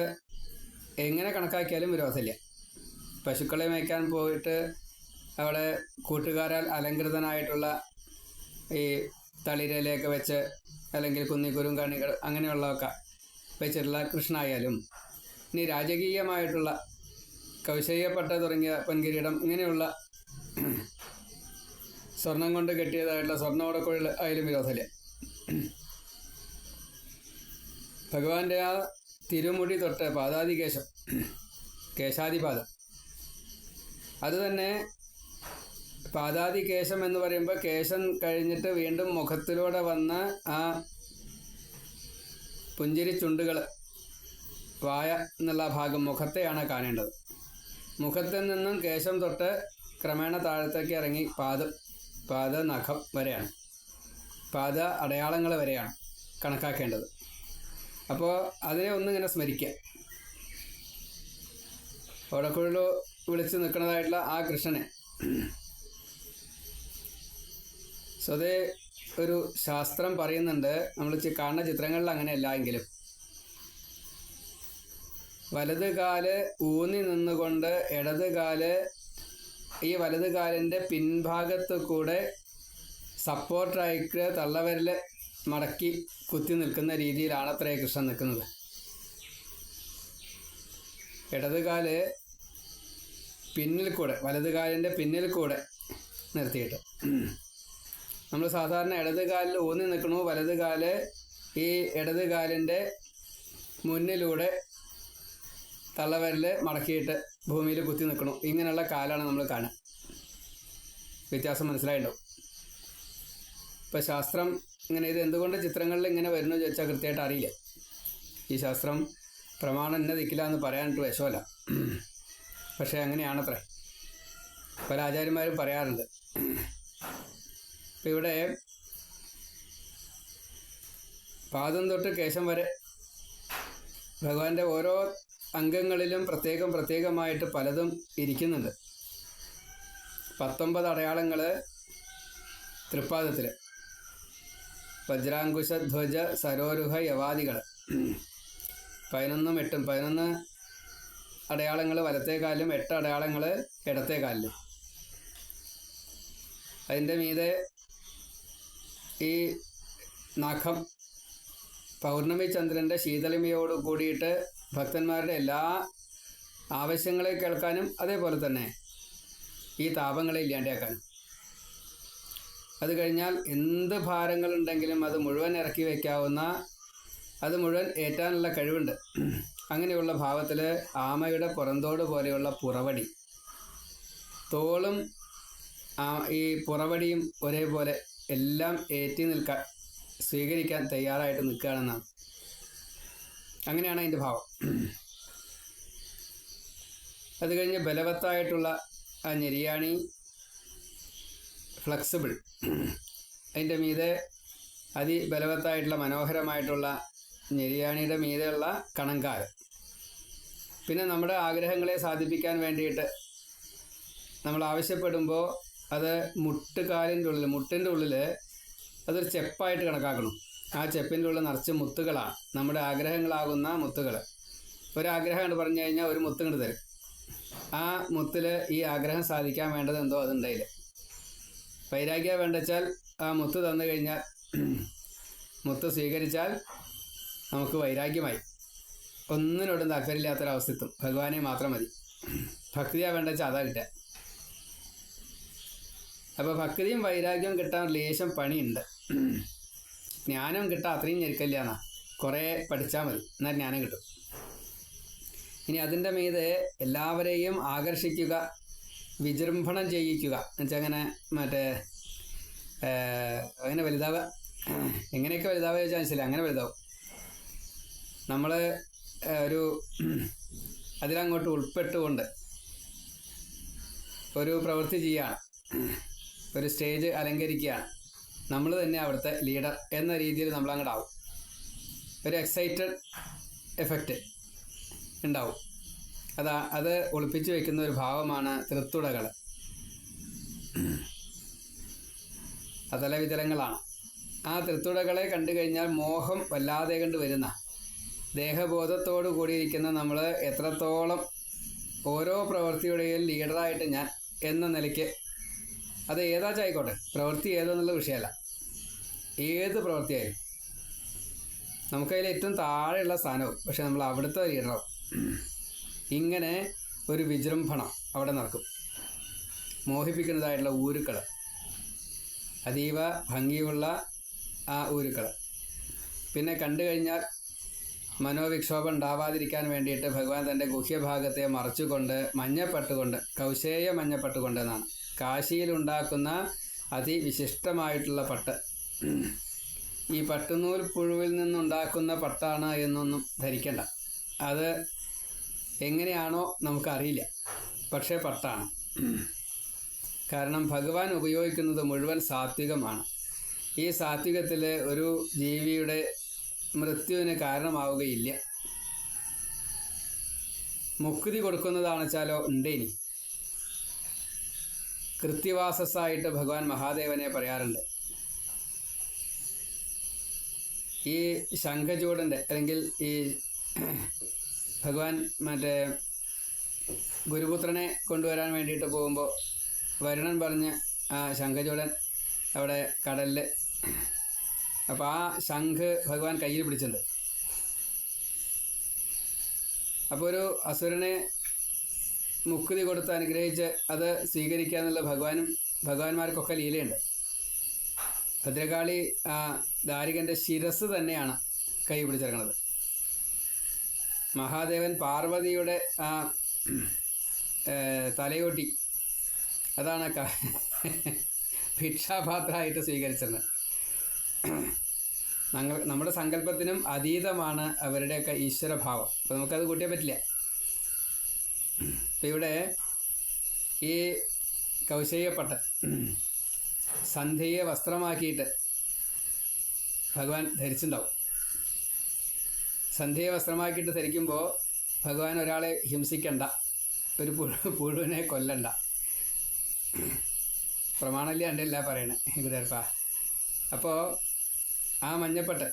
എങ്ങനെ കണക്കാക്കിയാലും വിരോധമില്ല. പശുക്കളെ മേയ്ക്കാൻ പോയിട്ട് അവിടെ കൂട്ടുകാരാൽ അലങ്കൃതനായിട്ടുള്ള ഈ തളിരയിലേക്ക് വെച്ച് അല്ലെങ്കിൽ കുന്നിക്കുരും കണികൾ അങ്ങനെയുള്ളതൊക്കെ വെച്ചിട്ടുള്ള കൃഷ്ണനായാലും, ഇനി രാജകീയമായിട്ടുള്ള കൗശയ്യപ്പട്ട തുടങ്ങിയ പൊൻകിരീടം ഇങ്ങനെയുള്ള സ്വർണം കൊണ്ട് കെട്ടിയതായിട്ടുള്ള സ്വർണ്ണോടക്കുഴൽ ആയാലും വിരോധമില്ല. ഭഗവാന്റെ ആ തിരുമുടി തൊട്ട് പാദാദികേശം, കേശാദിപാദം, അത് തന്നെ പാദാദികേശം എന്ന് പറയുമ്പോൾ കേശം കഴിഞ്ഞിട്ട് വീണ്ടും മുഖത്തിലൂടെ വന്ന് ആ പുഞ്ചിരി ചുണ്ടുകൾ, വായ എന്നുള്ള ഭാഗം മുഖത്തെയാണ് കാണേണ്ടത്. മുഖത്തിൽ നിന്നും കേശം തൊട്ട് ക്രമേണ താഴത്തേക്ക് ഇറങ്ങി പാദ നഖം വരെയാണ്, പാദ അടയാളങ്ങൾ വരെയാണ് കണക്കാക്കേണ്ടത്. അപ്പോൾ അതിനെ ഒന്നിങ്ങനെ സ്മരിക്കുക. ഓടക്കുഴലു വിളിച്ച് നിൽക്കുന്നതായിട്ടുള്ള ആ കൃഷ്ണനെ സ്വതേ ഒരു ശാസ്ത്രം പറയുന്നുണ്ട്, നമ്മൾ കാണുന്ന ചിത്രങ്ങളിൽ അങ്ങനെയല്ല എങ്കിലും, വലത് കാല് ഊന്നി നിന്നുകൊണ്ട് ഇടത് കാല് ഈ വലത് കാലിൻ്റെ പിൻഭാഗത്ത് കൂടെ സപ്പോർട്ടായിട്ട് തള്ളവിരൽ മടക്കി കുത്തി നിൽക്കുന്ന രീതിയിലാണ് അത്രേ കൃഷ്ണൻ നിൽക്കുന്നത്. ഇടത് കാല് പിന്നിൽ കൂടെ, വലത് കാലിൻ്റെ പിന്നിൽ കൂടെ നിർത്തിയിട്ട്, നമ്മൾ സാധാരണ ഇടത് കാലിൽ ഊന്നി നിൽക്കണു, വലത് കാല് ഈ ഇടത് കാലിൻ്റെ മുന്നിലൂടെ തള്ളവിരൽ മടക്കിയിട്ട് ഭൂമിയിൽ കുത്തി നിൽക്കണു. ഇങ്ങനെയുള്ള കാലാണ് നമ്മൾ കാണുക. വ്യത്യാസം മനസ്സിലായിട്ടുണ്ടാവും. ഇപ്പോൾ ശാസ്ത്രം ഇങ്ങനെ ഇത് എന്തുകൊണ്ട് ചിത്രങ്ങളിൽ ഇങ്ങനെ വരുന്നു ചോദിച്ചാൽ കൃത്യമായിട്ട് അറിയില്ല. ഈ ശാസ്ത്രം പ്രമാണം എന്നെ നിൽക്കില്ല എന്ന് പറയാനിട്ട് വിഷമല്ല, പക്ഷേ അങ്ങനെയാണത്രേ പല ആചാര്യന്മാരും പറയാറുണ്ട്. ഇപ്പം ഇവിടെ പാദം തൊട്ട് കേശം വരെ ഭഗവാന്റെ ഓരോ അംഗങ്ങളിലും പ്രത്യേകമായിട്ട് പലതും ഇരിക്കുന്നുണ്ട്. 19 അടയാളങ്ങൾ തൃപ്പാദത്തിൽ, വജ്രാങ്കുശധ്വജ സരോരുഹ യവാദികൾ 11 8 11 അടയാളങ്ങൾ വലത്തെ കാലിലും 8 അടയാളങ്ങൾ ഇടത്തെ കാലിലും. അതിൻ്റെ മീതെ ഈ നഖം പൗർണമി ചന്ദ്രൻ്റെ ശീതളിമയോട് കൂടിയിട്ട് ഭക്തന്മാരുടെ എല്ലാ ആവശ്യങ്ങളെ കേൾക്കാനും അതേപോലെ തന്നെ ഈ താപങ്ങളെ ഇല്ലാണ്ടാക്കാനും. അത് കഴിഞ്ഞാൽ എന്ത് ഭാരങ്ങളുണ്ടെങ്കിലും അത് മുഴുവൻ ഇറക്കി വയ്ക്കാവുന്ന, അത് മുഴുവൻ ഏറ്റാനുള്ള കഴിവുണ്ട്. അങ്ങനെയുള്ള ഭാവത്തിൽ ആമയുടെ പുറന്തോട് പോലെയുള്ള പുറവടി, തോളും ഈ പുറവടിയും ഒരേപോലെ എല്ലാം ഏറ്റി നിൽക്കാൻ, സ്വീകരിക്കാൻ തയ്യാറായിട്ട് നിൽക്കുകയാണെന്നാണ്. അങ്ങനെയാണ് അതിൻ്റെ ഭാവം. അത് കഴിഞ്ഞ് ബലവത്തായിട്ടുള്ള ആ ഞെരിയാണി, ഫ്ലെക്സിബിൾ, അതിൻ്റെ മീതെ അതിബലവത്തായിട്ടുള്ള മനോഹരമായിട്ടുള്ള ഞെരിയാണിയുടെ മീതെയുള്ള കണങ്കാൽ. പിന്നെ നമ്മുടെ ആഗ്രഹങ്ങളെ സാധിപ്പിക്കാൻ വേണ്ടിയിട്ട് നമ്മൾ ആവശ്യപ്പെടുമ്പോൾ അത് മുട്ടിൻ്റെ ഉള്ളിൽ അതൊരു ചെപ്പായിട്ട് കണക്കാക്കണം. ആ ചെപ്പിൻ്റെ ഉള്ളിൽ നിറച്ച് മുത്തുകളാണ്, നമ്മുടെ ആഗ്രഹങ്ങളാകുന്ന മുത്തുകൾ. ഒരാഗ്രഹം എന്ന് പറഞ്ഞു കഴിഞ്ഞാൽ ഒരു മുത്ത് കൊണ്ട് തരും. ആ മുത്തിൽ ഈ ആഗ്രഹം സാധിക്കാൻ വേണ്ടത് എന്തോ അതുണ്ടായില്ല. വൈരാഗ്യം വേണ്ടച്ചാൽ ആ മുത്ത് തന്നു കഴിഞ്ഞാൽ, മുത്ത് സ്വീകരിച്ചാൽ നമുക്ക് വൈരാഗ്യമായി, ഒന്നിനോടും താല്പര്യമില്ലാത്തൊരവസ്ഥത്തും ഭഗവാനെ മാത്രം മതി. ഭക്തിയാ വേണ്ടച്ചാൽ അതാ കിട്ടുക. അപ്പോൾ ഭക്തിയും വൈരാഗ്യവും കിട്ടാൻ ലേശം പണിയുണ്ട്. ജ്ഞാനം കിട്ടാൻ അത്രയും ഞെരുക്കല്ല എന്നാ, കുറേ പഠിച്ചാൽ മതി, എന്നാൽ ജ്ഞാനം കിട്ടും. ഇനി അതിൻ്റെ മീതെ എല്ലാവരെയും ആകർഷിക്കുക, വിജൃംഭണം ചെയ്യിക്കുക എന്നുവെച്ചാൽ അങ്ങനെ അങ്ങനെ വലുതാവുക. എങ്ങനെയൊക്കെ വലുതാവുക ചോദിച്ചാൽ മനസ്സിലായി, അങ്ങനെ വലുതാവും. നമ്മൾ ഒരു അതിലങ്ങോട്ട് ഉൾപ്പെട്ടുകൊണ്ട് ഒരു പ്രവൃത്തി ചെയ്യുകയാണ്, ഒരു സ്റ്റേജ് അലങ്കരിക്കുകയാണ്, നമ്മൾ തന്നെ അവിടുത്തെ ലീഡർ എന്ന രീതിയിൽ നമ്മളങ്ങോട്ടാവും. ഒരു എക്സൈറ്റഡ് എഫക്റ്റ് ഉണ്ടാവും. അത് ഒളിപ്പിച്ചു വയ്ക്കുന്ന ഒരു ഭാവമാണ് തൃത്തുടകൾ. അതല വിതലങ്ങളാണ്. ആ തൃത്തുടകളെ കണ്ടു കഴിഞ്ഞാൽ മോഹം വല്ലാതെ കണ്ട് വരുന്ന, ദേഹബോധത്തോടു കൂടിയിരിക്കുന്ന നമ്മൾ എത്രത്തോളം ഓരോ പ്രവൃത്തിയുടെയും ലീഡറായിട്ട് ഞാൻ എന്ന നിലയ്ക്ക്, അത് ഏതാച്ചായിക്കോട്ടെ, പ്രവൃത്തി ഏതെന്നുള്ള വിഷയമല്ല, ഏത് പ്രവൃത്തിയായാലും നമുക്കതിൽ ഏറ്റവും താഴെയുള്ള സ്ഥാനവും, പക്ഷെ നമ്മൾ അവിടുത്തെ ലീഡറാവും. ഇങ്ങനെ ഒരു വിജൃംഭണം അവിടെ നടക്കും. മോഹിപ്പിക്കുന്നതായിട്ടുള്ള ഊരുക്കൾ, അതീവ ഭംഗിയുള്ള ആ ഊരുക്കൾ. പിന്നെ കണ്ടു കഴിഞ്ഞാൽ മനോവിക്ഷോഭം ഉണ്ടാവാതിരിക്കാൻ വേണ്ടിയിട്ട് ഭഗവാൻ തൻ്റെ ഗുഹ്യഭാഗത്തെ മറച്ചുകൊണ്ട് മഞ്ഞപ്പട്ടുകൊണ്ട്, കൗശേയ മഞ്ഞപ്പട്ടുകൊണ്ട് എന്നാണ്, കാശിയിലുണ്ടാക്കുന്ന അതിവിശിഷ്ടമായിട്ടുള്ള പട്ട്. ഈ പട്ടുനൂൽ പുഴുവിൽ നിന്നുണ്ടാക്കുന്ന പട്ടാണ് എന്നൊന്നും ധരിക്കണ്ട. അത് എങ്ങനെയാണോ നമുക്കറിയില്ല, പക്ഷേ പട്ടാണ്. കാരണം ഭഗവാൻ ഉപയോഗിക്കുന്നത് മുഴുവൻ സാത്വികമാണ്. ഈ സാത്വികത്തിൽ ഒരു ജീവിയുടെ മൃത്യുവിന് കാരണമാവുകയില്ല. മുക്തി കൊടുക്കുന്നതാണെച്ചാലോ ഉണ്ടേനി. കൃത്യവാസസ്സായിട്ട് ഭഗവാൻ മഹാദേവനെ പറയാറുണ്ട്. ഈ ശംഖചൂടൻ്റെ അല്ലെങ്കിൽ ഈ ഭഗവാൻ ഗുരുപുത്രനെ കൊണ്ടുവരാൻ വേണ്ടിയിട്ട് പോകുമ്പോൾ വരുണൻ പറഞ്ഞ് ആ ശംഖചൂടൻ അവിടെ കടലിൽ, അപ്പോൾ ആ ശംഖ് ഭഗവാൻ കയ്യിൽ പിടിച്ചിട്ടുണ്ട്. അപ്പോൾ ഒരു അസുരനെ മുക്തി കൊടുത്ത് അനുഗ്രഹിച്ച് അത് സ്വീകരിക്കുക എന്നുള്ള ഭഗവാന്മാർക്കൊക്കെ ലീലയുണ്ട്. ഭദ്രകാളി ആ ദാരികൻ്റെ ശിരസ് തന്നെയാണ് കൈ പിടിച്ചിറങ്ങുന്നത്. മഹാദേവൻ പാർവതിയുടെ ആ തലയോട്ടി, അതാണ് ഭിക്ഷാപാത്രമായിട്ട് സ്വീകരിച്ചിരുന്നത്. നമ്മുടെ സങ്കല്പത്തിനും അതീതമാണ് അവരുടെയൊക്കെ ഈശ്വരഭാവം. അപ്പോൾ നമുക്കത് കൂട്ടിയാൽ പറ്റില്ല. ഇപ്പം ഇവിടെ ഈ കൗശേയപ്പട്ട് സന്ധ്യയെ വസ്ത്രമാക്കിയിട്ട് ഭഗവാൻ ധരിച്ചിട്ടുണ്ടാവും. സന്ധ്യയെ വസ്ത്രമാക്കിയിട്ട് ധരിക്കുമ്പോൾ ഭഗവാൻ ഒരാളെ ഹിംസിക്കണ്ട, ഒരു പുഴുവിനെ കൊല്ലണ്ട. പ്രമാണല്ലേ ഉണ്ടല്ല പറയണേ ഗുരുവായൂരപ്പ. അപ്പോൾ ആ മഞ്ഞപ്പട്ട്,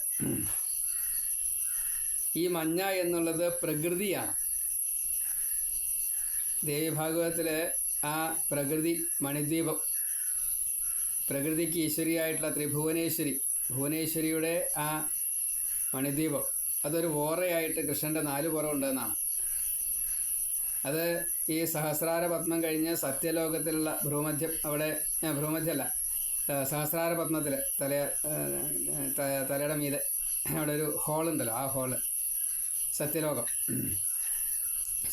ഈ മഞ്ഞ എന്നുള്ളത് പ്രകൃതിയാണ്. ദേവീഭാഗവതത്തിൽ ആ പ്രകൃതി മണിദ്വീപം, പ്രകൃതിക്ക് ഈശ്വരിയായിട്ടുള്ള ഭുവനേശ്വരിയുടെ ആ മണിദ്വീപം, അതൊരു ഓറയായിട്ട് കൃഷ്ണൻ്റെ 4 പുറമുണ്ടെന്നാണ്. അത് ഈ സഹസ്രാര പത്മം കഴിഞ്ഞ് സത്യലോകത്തിലുള്ള ഭ്രൂമധ്യം, അവിടെ ഭ്രൂമധ്യമല്ല, സഹസ്രാര പത്മത്തിൽ തലയുടെ മീതെ അവിടെ ഒരു ഹോളുണ്ടല്ലോ, ആ ഹോള് സത്യലോകം,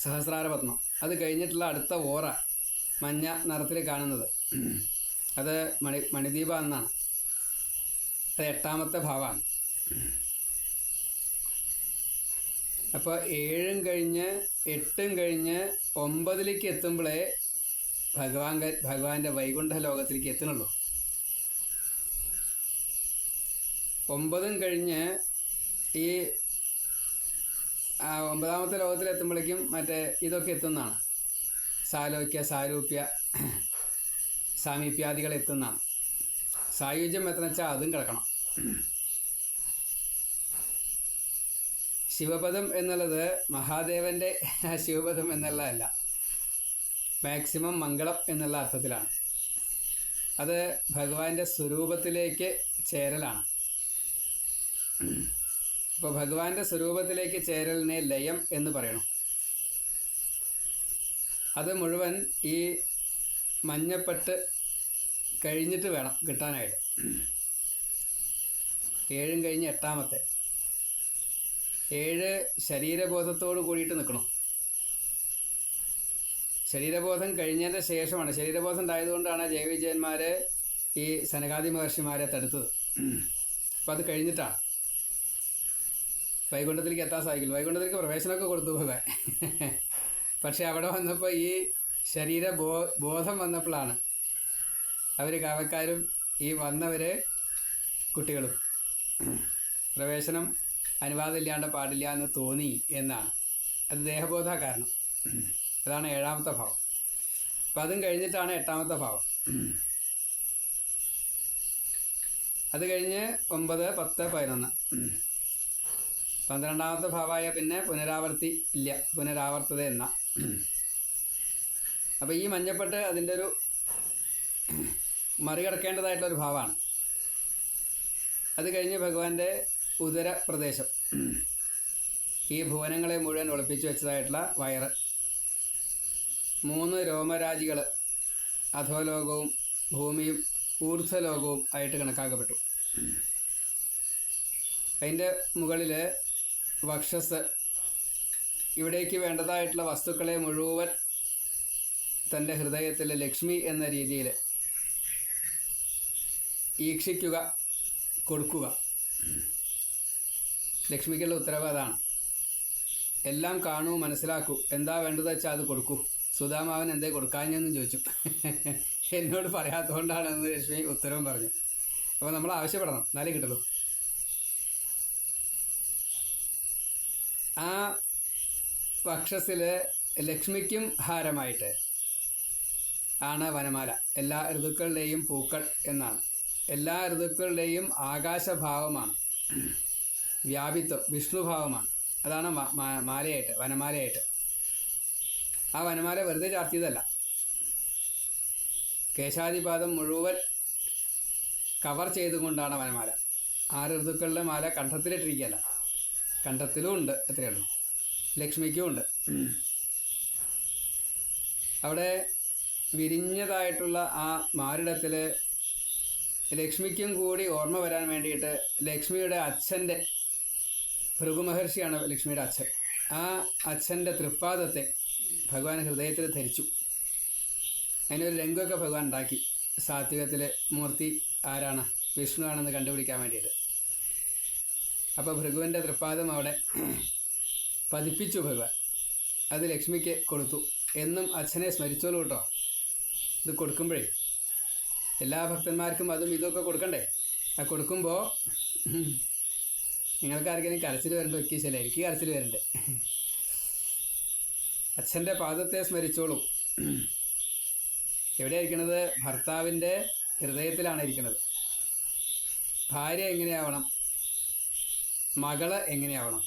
സഹസ്രാര പത്മം. അത് കഴിഞ്ഞിട്ടുള്ള അടുത്ത ഓറ മഞ്ഞ നിറത്തിൽ കാണുന്നത്, അത് മണിദ്വീപ എന്നാണ്. അത് 8ാമത്തെ ഭാവമാണ്. അപ്പോൾ 7ഉം കഴിഞ്ഞ് 8ഉം കഴിഞ്ഞ് 9ലേക്ക് എത്തുമ്പോഴേ ഭഗവാന്റെ വൈകുണ്ഠ ലോകത്തിലേക്ക് എത്തുന്നുള്ളൂ. 9ഉം കഴിഞ്ഞ് ഈ 9ാമത്തെ ലോകത്തിലെത്തുമ്പോഴേക്കും ഇതൊക്കെ എത്തുന്നതാണ്. സാലോക്യ, സാരൂപ്യ, സാമീപ്യാദികൾ എത്തുന്നതാണ്. സായുജ്യം എത്ര വെച്ചാൽ അതും കിടക്കണം. ശിവപദം എന്നുള്ളത് മഹാദേവൻ്റെ ശിവപദം എന്നുള്ളതല്ല, മാക്സിമം മംഗളം എന്നുള്ള അർത്ഥത്തിലാണ്. അത് ഭഗവാന്റെ സ്വരൂപത്തിലേക്ക് ചേരലാണ്. അപ്പോൾ ഭഗവാന്റെ സ്വരൂപത്തിലേക്ക് ചേരലിനെ ലയം എന്ന് പറയണം. അത് മുഴുവൻ ഈ മഞ്ഞപ്പെട്ട് കഴിഞ്ഞിട്ട് വേണം കിട്ടാനായിട്ട്. 7 കഴിഞ്ഞ് 8ാമത്തെ 7 ശരീരബോധത്തോട് കൂടിയിട്ട് നിൽക്കണം. ശരീരബോധം കഴിഞ്ഞതിൻ്റെ ശേഷമാണ്, ശരീരബോധം ഉണ്ടായതുകൊണ്ടാണ് ജയവിജയന്മാർ ഈ സനകാദി മഹർഷിമാരെ തടുത്തത്. അപ്പം അത് കഴിഞ്ഞിട്ടാണ് വൈകുണ്ഠത്തിലേക്ക് എത്താൻ സാധിക്കില്ല. വൈകുണ്ഠത്തിലേക്ക് പ്രവേശനമൊക്കെ കൊടുത്തു ഭഗവാൻ. പക്ഷെ അവിടെ വന്നപ്പോൾ ഈ ബോധം വന്നപ്പോഴാണ് അവർ കാവക്കാരും ഈ വന്നവർ കുട്ടികളും പ്രവേശനം അനുവാദമില്ലാണ്ട് പാടില്ല എന്ന് തോന്നി എന്നാണ്. അത് ദേഹബോധ കാരണം. അതാണ് 7ാമത്തെ ഭാവം. അപ്പം അതും കഴിഞ്ഞിട്ടാണ് 8ാമത്തെ ഭാവം. അത് കഴിഞ്ഞ് 9, 10, 11. 12ാമത്തെ ഭാവമായ പിന്നെ പുനരാവർത്തി ഇല്ല, പുനരാവർത്തത എന്ന. അപ്പോൾ ഈ മഞ്ഞപ്പെട്ട് അതിൻ്റെ ഒരു മറികടക്കേണ്ടതായിട്ടുള്ളൊരു ഭാവമാണ്. അത് കഴിഞ്ഞ് ഭഗവാന്റെ ഉദര പ്രദേശം, ഈ ഭുവനങ്ങളെ മുഴുവൻ ഒളിപ്പിച്ചു വെച്ചതായിട്ടുള്ള വയറ്, 3 രോമരാജികൾ അധോലോകവും ഭൂമിയും ഊർധ്വലോകവും ആയിട്ട് കണക്കാക്കപ്പെട്ടു. അതിൻ്റെ മുകളിൽ വക്ഷസ്, ഇവിടേക്ക് വേണ്ടതായിട്ടുള്ള വസ്തുക്കളെ മുഴുവൻ തൻ്റെ ഹൃദയത്തിൽ ലക്ഷ്മി എന്ന രീതിയിൽ ഈക്ഷിക്കുക, കൊടുക്കുക. ലക്ഷ്മിക്കുള്ള ഉത്തരവ് അതാണ്. എല്ലാം കാണൂ, മനസ്സിലാക്കൂ, എന്താ വേണ്ടത് വെച്ചാൽ അത് കൊടുക്കൂ. സുധാമാവൻ എന്തേ കൊടുക്കാഞ്ഞെന്ന് ചോദിച്ചു. എന്നോട് പറയാത്തതുകൊണ്ടാണെന്ന് ലക്ഷ്മി ഉത്തരവും പറഞ്ഞു. അപ്പോൾ നമ്മൾ ആവശ്യപ്പെടണം, എന്നാലേ കിട്ടുള്ളൂ. ആ വക്ഷസിൽ ലക്ഷ്മിക്കും ഹാരമായിട്ട് ആണ് വനമാല. എല്ലാ ഋതുക്കളുടെയും പൂക്കൾ എന്നാണ്. എല്ലാ ഋതുക്കളുടെയും ആകാശഭാവമാണ്, വ്യാപിത്വം വിഷ്ണുഭാവമാണ്. അതാണ് മാലയായിട്ട്, വനമാലയായിട്ട്. ആ വനമാല വെറുതെ ചാർത്തിയതല്ല, കേശാദിപാദം മുഴുവൻ കവർ ചെയ്തുകൊണ്ടാണ് വനമാല. 6 ഋതുക്കളുടെ മാല കണ്ഠത്തിലിട്ടിരിക്കുകയല്ല, കണ്ഠത്തിലും ഉണ്ട്, എത്രയുള്ളൂ. ലക്ഷ്മിക്കും ഉണ്ട്. അവിടെ വിരിഞ്ഞതായിട്ടുള്ള ആ മാറിടത്തിൽ ലക്ഷ്മിക്കും കൂടി ഓർമ്മ വരാൻ വേണ്ടിയിട്ട് ലക്ഷ്മിയുടെ അച്ഛൻ്റെ, ഭൃഗുമഹർഷിയാണ് ലക്ഷ്മിയുടെ അച്ഛൻ, ആ അച്ഛൻ്റെ തൃപ്പാദത്തെ ഭഗവാൻ ഹൃദയത്തിൽ ധരിച്ചു. അതിനൊരു രംഗമൊക്കെ ഭഗവാൻ ഉണ്ടാക്കി. സാത്വികത്തിലെ മൂർത്തി ആരാണ്, വിഷ്ണു ആണെന്ന് കണ്ടുപിടിക്കാൻ വേണ്ടിയിട്ട്. അപ്പോൾ ഭൃഗുവിൻ്റെ തൃപ്പാദം അവിടെ പതിപ്പിച്ചു ഭഗവാൻ. അത് ലക്ഷ്മിക്ക് കൊടുത്തു. എന്നും അച്ഛനെ സ്മരിച്ചോളൂ കേട്ടോ. ഇത് കൊടുക്കുമ്പോഴേ എല്ലാ ഭക്തന്മാർക്കും അതും ഇതൊക്കെ കൊടുക്കണ്ടേ. ആ കൊടുക്കുമ്പോൾ നിങ്ങൾക്ക് ആർക്കെങ്കിലും കരച്ചിൽ വരേണ്ട ഒക്കെയല്ലേ, എനിക്ക് കരച്ചിൽ വരണ്ടേ. അച്ഛൻ്റെ പാദത്തെ സ്മരിച്ചോളൂ. എവിടെയാണ് ഇരിക്കണത്? ഭർത്താവിൻ്റെ ഹൃദയത്തിലാണ് ഇരിക്കുന്നത്. ഭാര്യ എങ്ങനെയാവണം, മകള് എങ്ങനെയാവണം,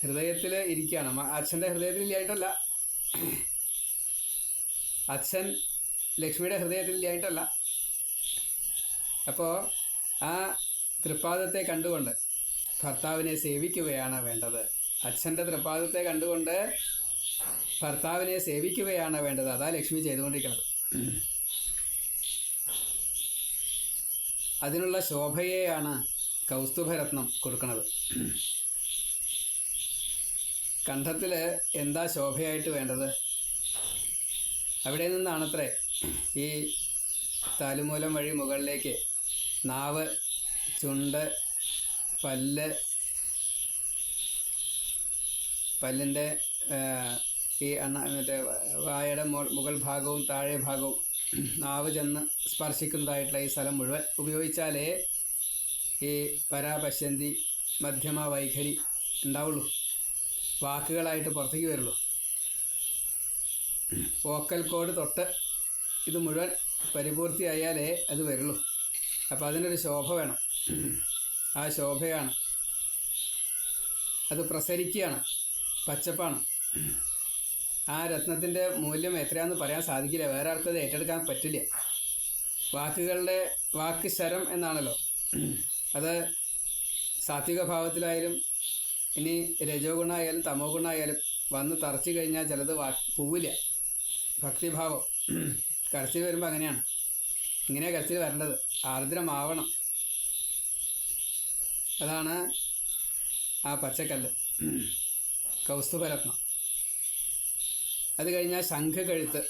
ഹൃദയത്തിൽ ഇരിക്കുകയാണ്. അച്ഛൻ്റെ ഹൃദയത്തിൽ ഇല്ലായിട്ടല്ല, അച്ഛൻ ലക്ഷ്മിയുടെ ഹൃദയത്തിൽ ഇല്ലായിട്ടല്ല. അപ്പോൾ ആ തൃപ്പാദത്തെ കണ്ടുകൊണ്ട് ഭർത്താവിനെ സേവിക്കുകയാണ് വേണ്ടത്. അച്ഛൻ്റെ തൃപ്പാദത്തെ കണ്ടുകൊണ്ട് ഭർത്താവിനെ സേവിക്കുകയാണ് വേണ്ടത്. അതാ ലക്ഷ്മി ചെയ്തുകൊണ്ടിരിക്കുന്നത്. അതിനുള്ള ശോഭയെയാണ് കൗസ്തുഭരത്നം കൊടുക്കുന്നത്. കണ്ഠത്തിൽ എന്താ ശോഭയായിട്ട് വേണ്ടത്? അവിടെ നിന്നാണത്രേ ഈ താലുമൂലം വഴി മുകളിലേക്ക് നാവ്, ചുണ്ട്, പല്ലിൻ്റെ ഈ മറ്റേ വായയുടെ മുകൾ ഭാഗവും താഴെ ഭാഗവും നാവ് ചെന്ന് സ്പർശിക്കുന്നതായിട്ടുള്ള ഈ സ്ഥലം മുഴുവൻ ഉപയോഗിച്ചാലേ ഈ പരാപശ്യന്തി മധ്യമ വൈഖരി ഉണ്ടാവുള്ളൂ, വാക്കുകളായിട്ട് പുറത്തേക്ക് വരുള്ളൂ. വോക്കൽ കോഡ് തൊട്ട് ഇത് മുഴുവൻ പരിപൂർത്തിയായാലേ അത് വരുള്ളൂ. അപ്പോൾ അതിനൊരു ശോഭ വേണം. ആ ശോഭയാണ്, അത് പ്രസരിക്കുകയാണ്, പച്ചപ്പാണ്. ആ രത്നത്തിൻ്റെ മൂല്യം എത്രയാണെന്ന് പറയാൻ സാധിക്കില്ല, വേറെ ആർക്കും അത് ഏറ്റെടുക്കാൻ പറ്റില്ല. വാക്ക് ശരം എന്നാണല്ലോ. അത് സാത്വിക ഭാവത്തിലായാലും ഇനി രജോ ഗുണമായാലും തമോ ഗുണമായാലും വന്ന് തറച്ചു കഴിഞ്ഞാൽ ചിലത് പോവില്ല. ഭക്തിഭാവം കരച്ചിൽ വരുമ്പോൾ അങ്ങനെയാണ്. ഇങ്ങനെയാണ് കരച്ചിൽ വരേണ്ടത്, ആർദ്രമാവണം. അതാണ് ആ പച്ചക്കല്ല്, കൗസ്തുഭരത്നം. അത് കഴിഞ്ഞാൽ ശംഖ് കഴുത്ത്.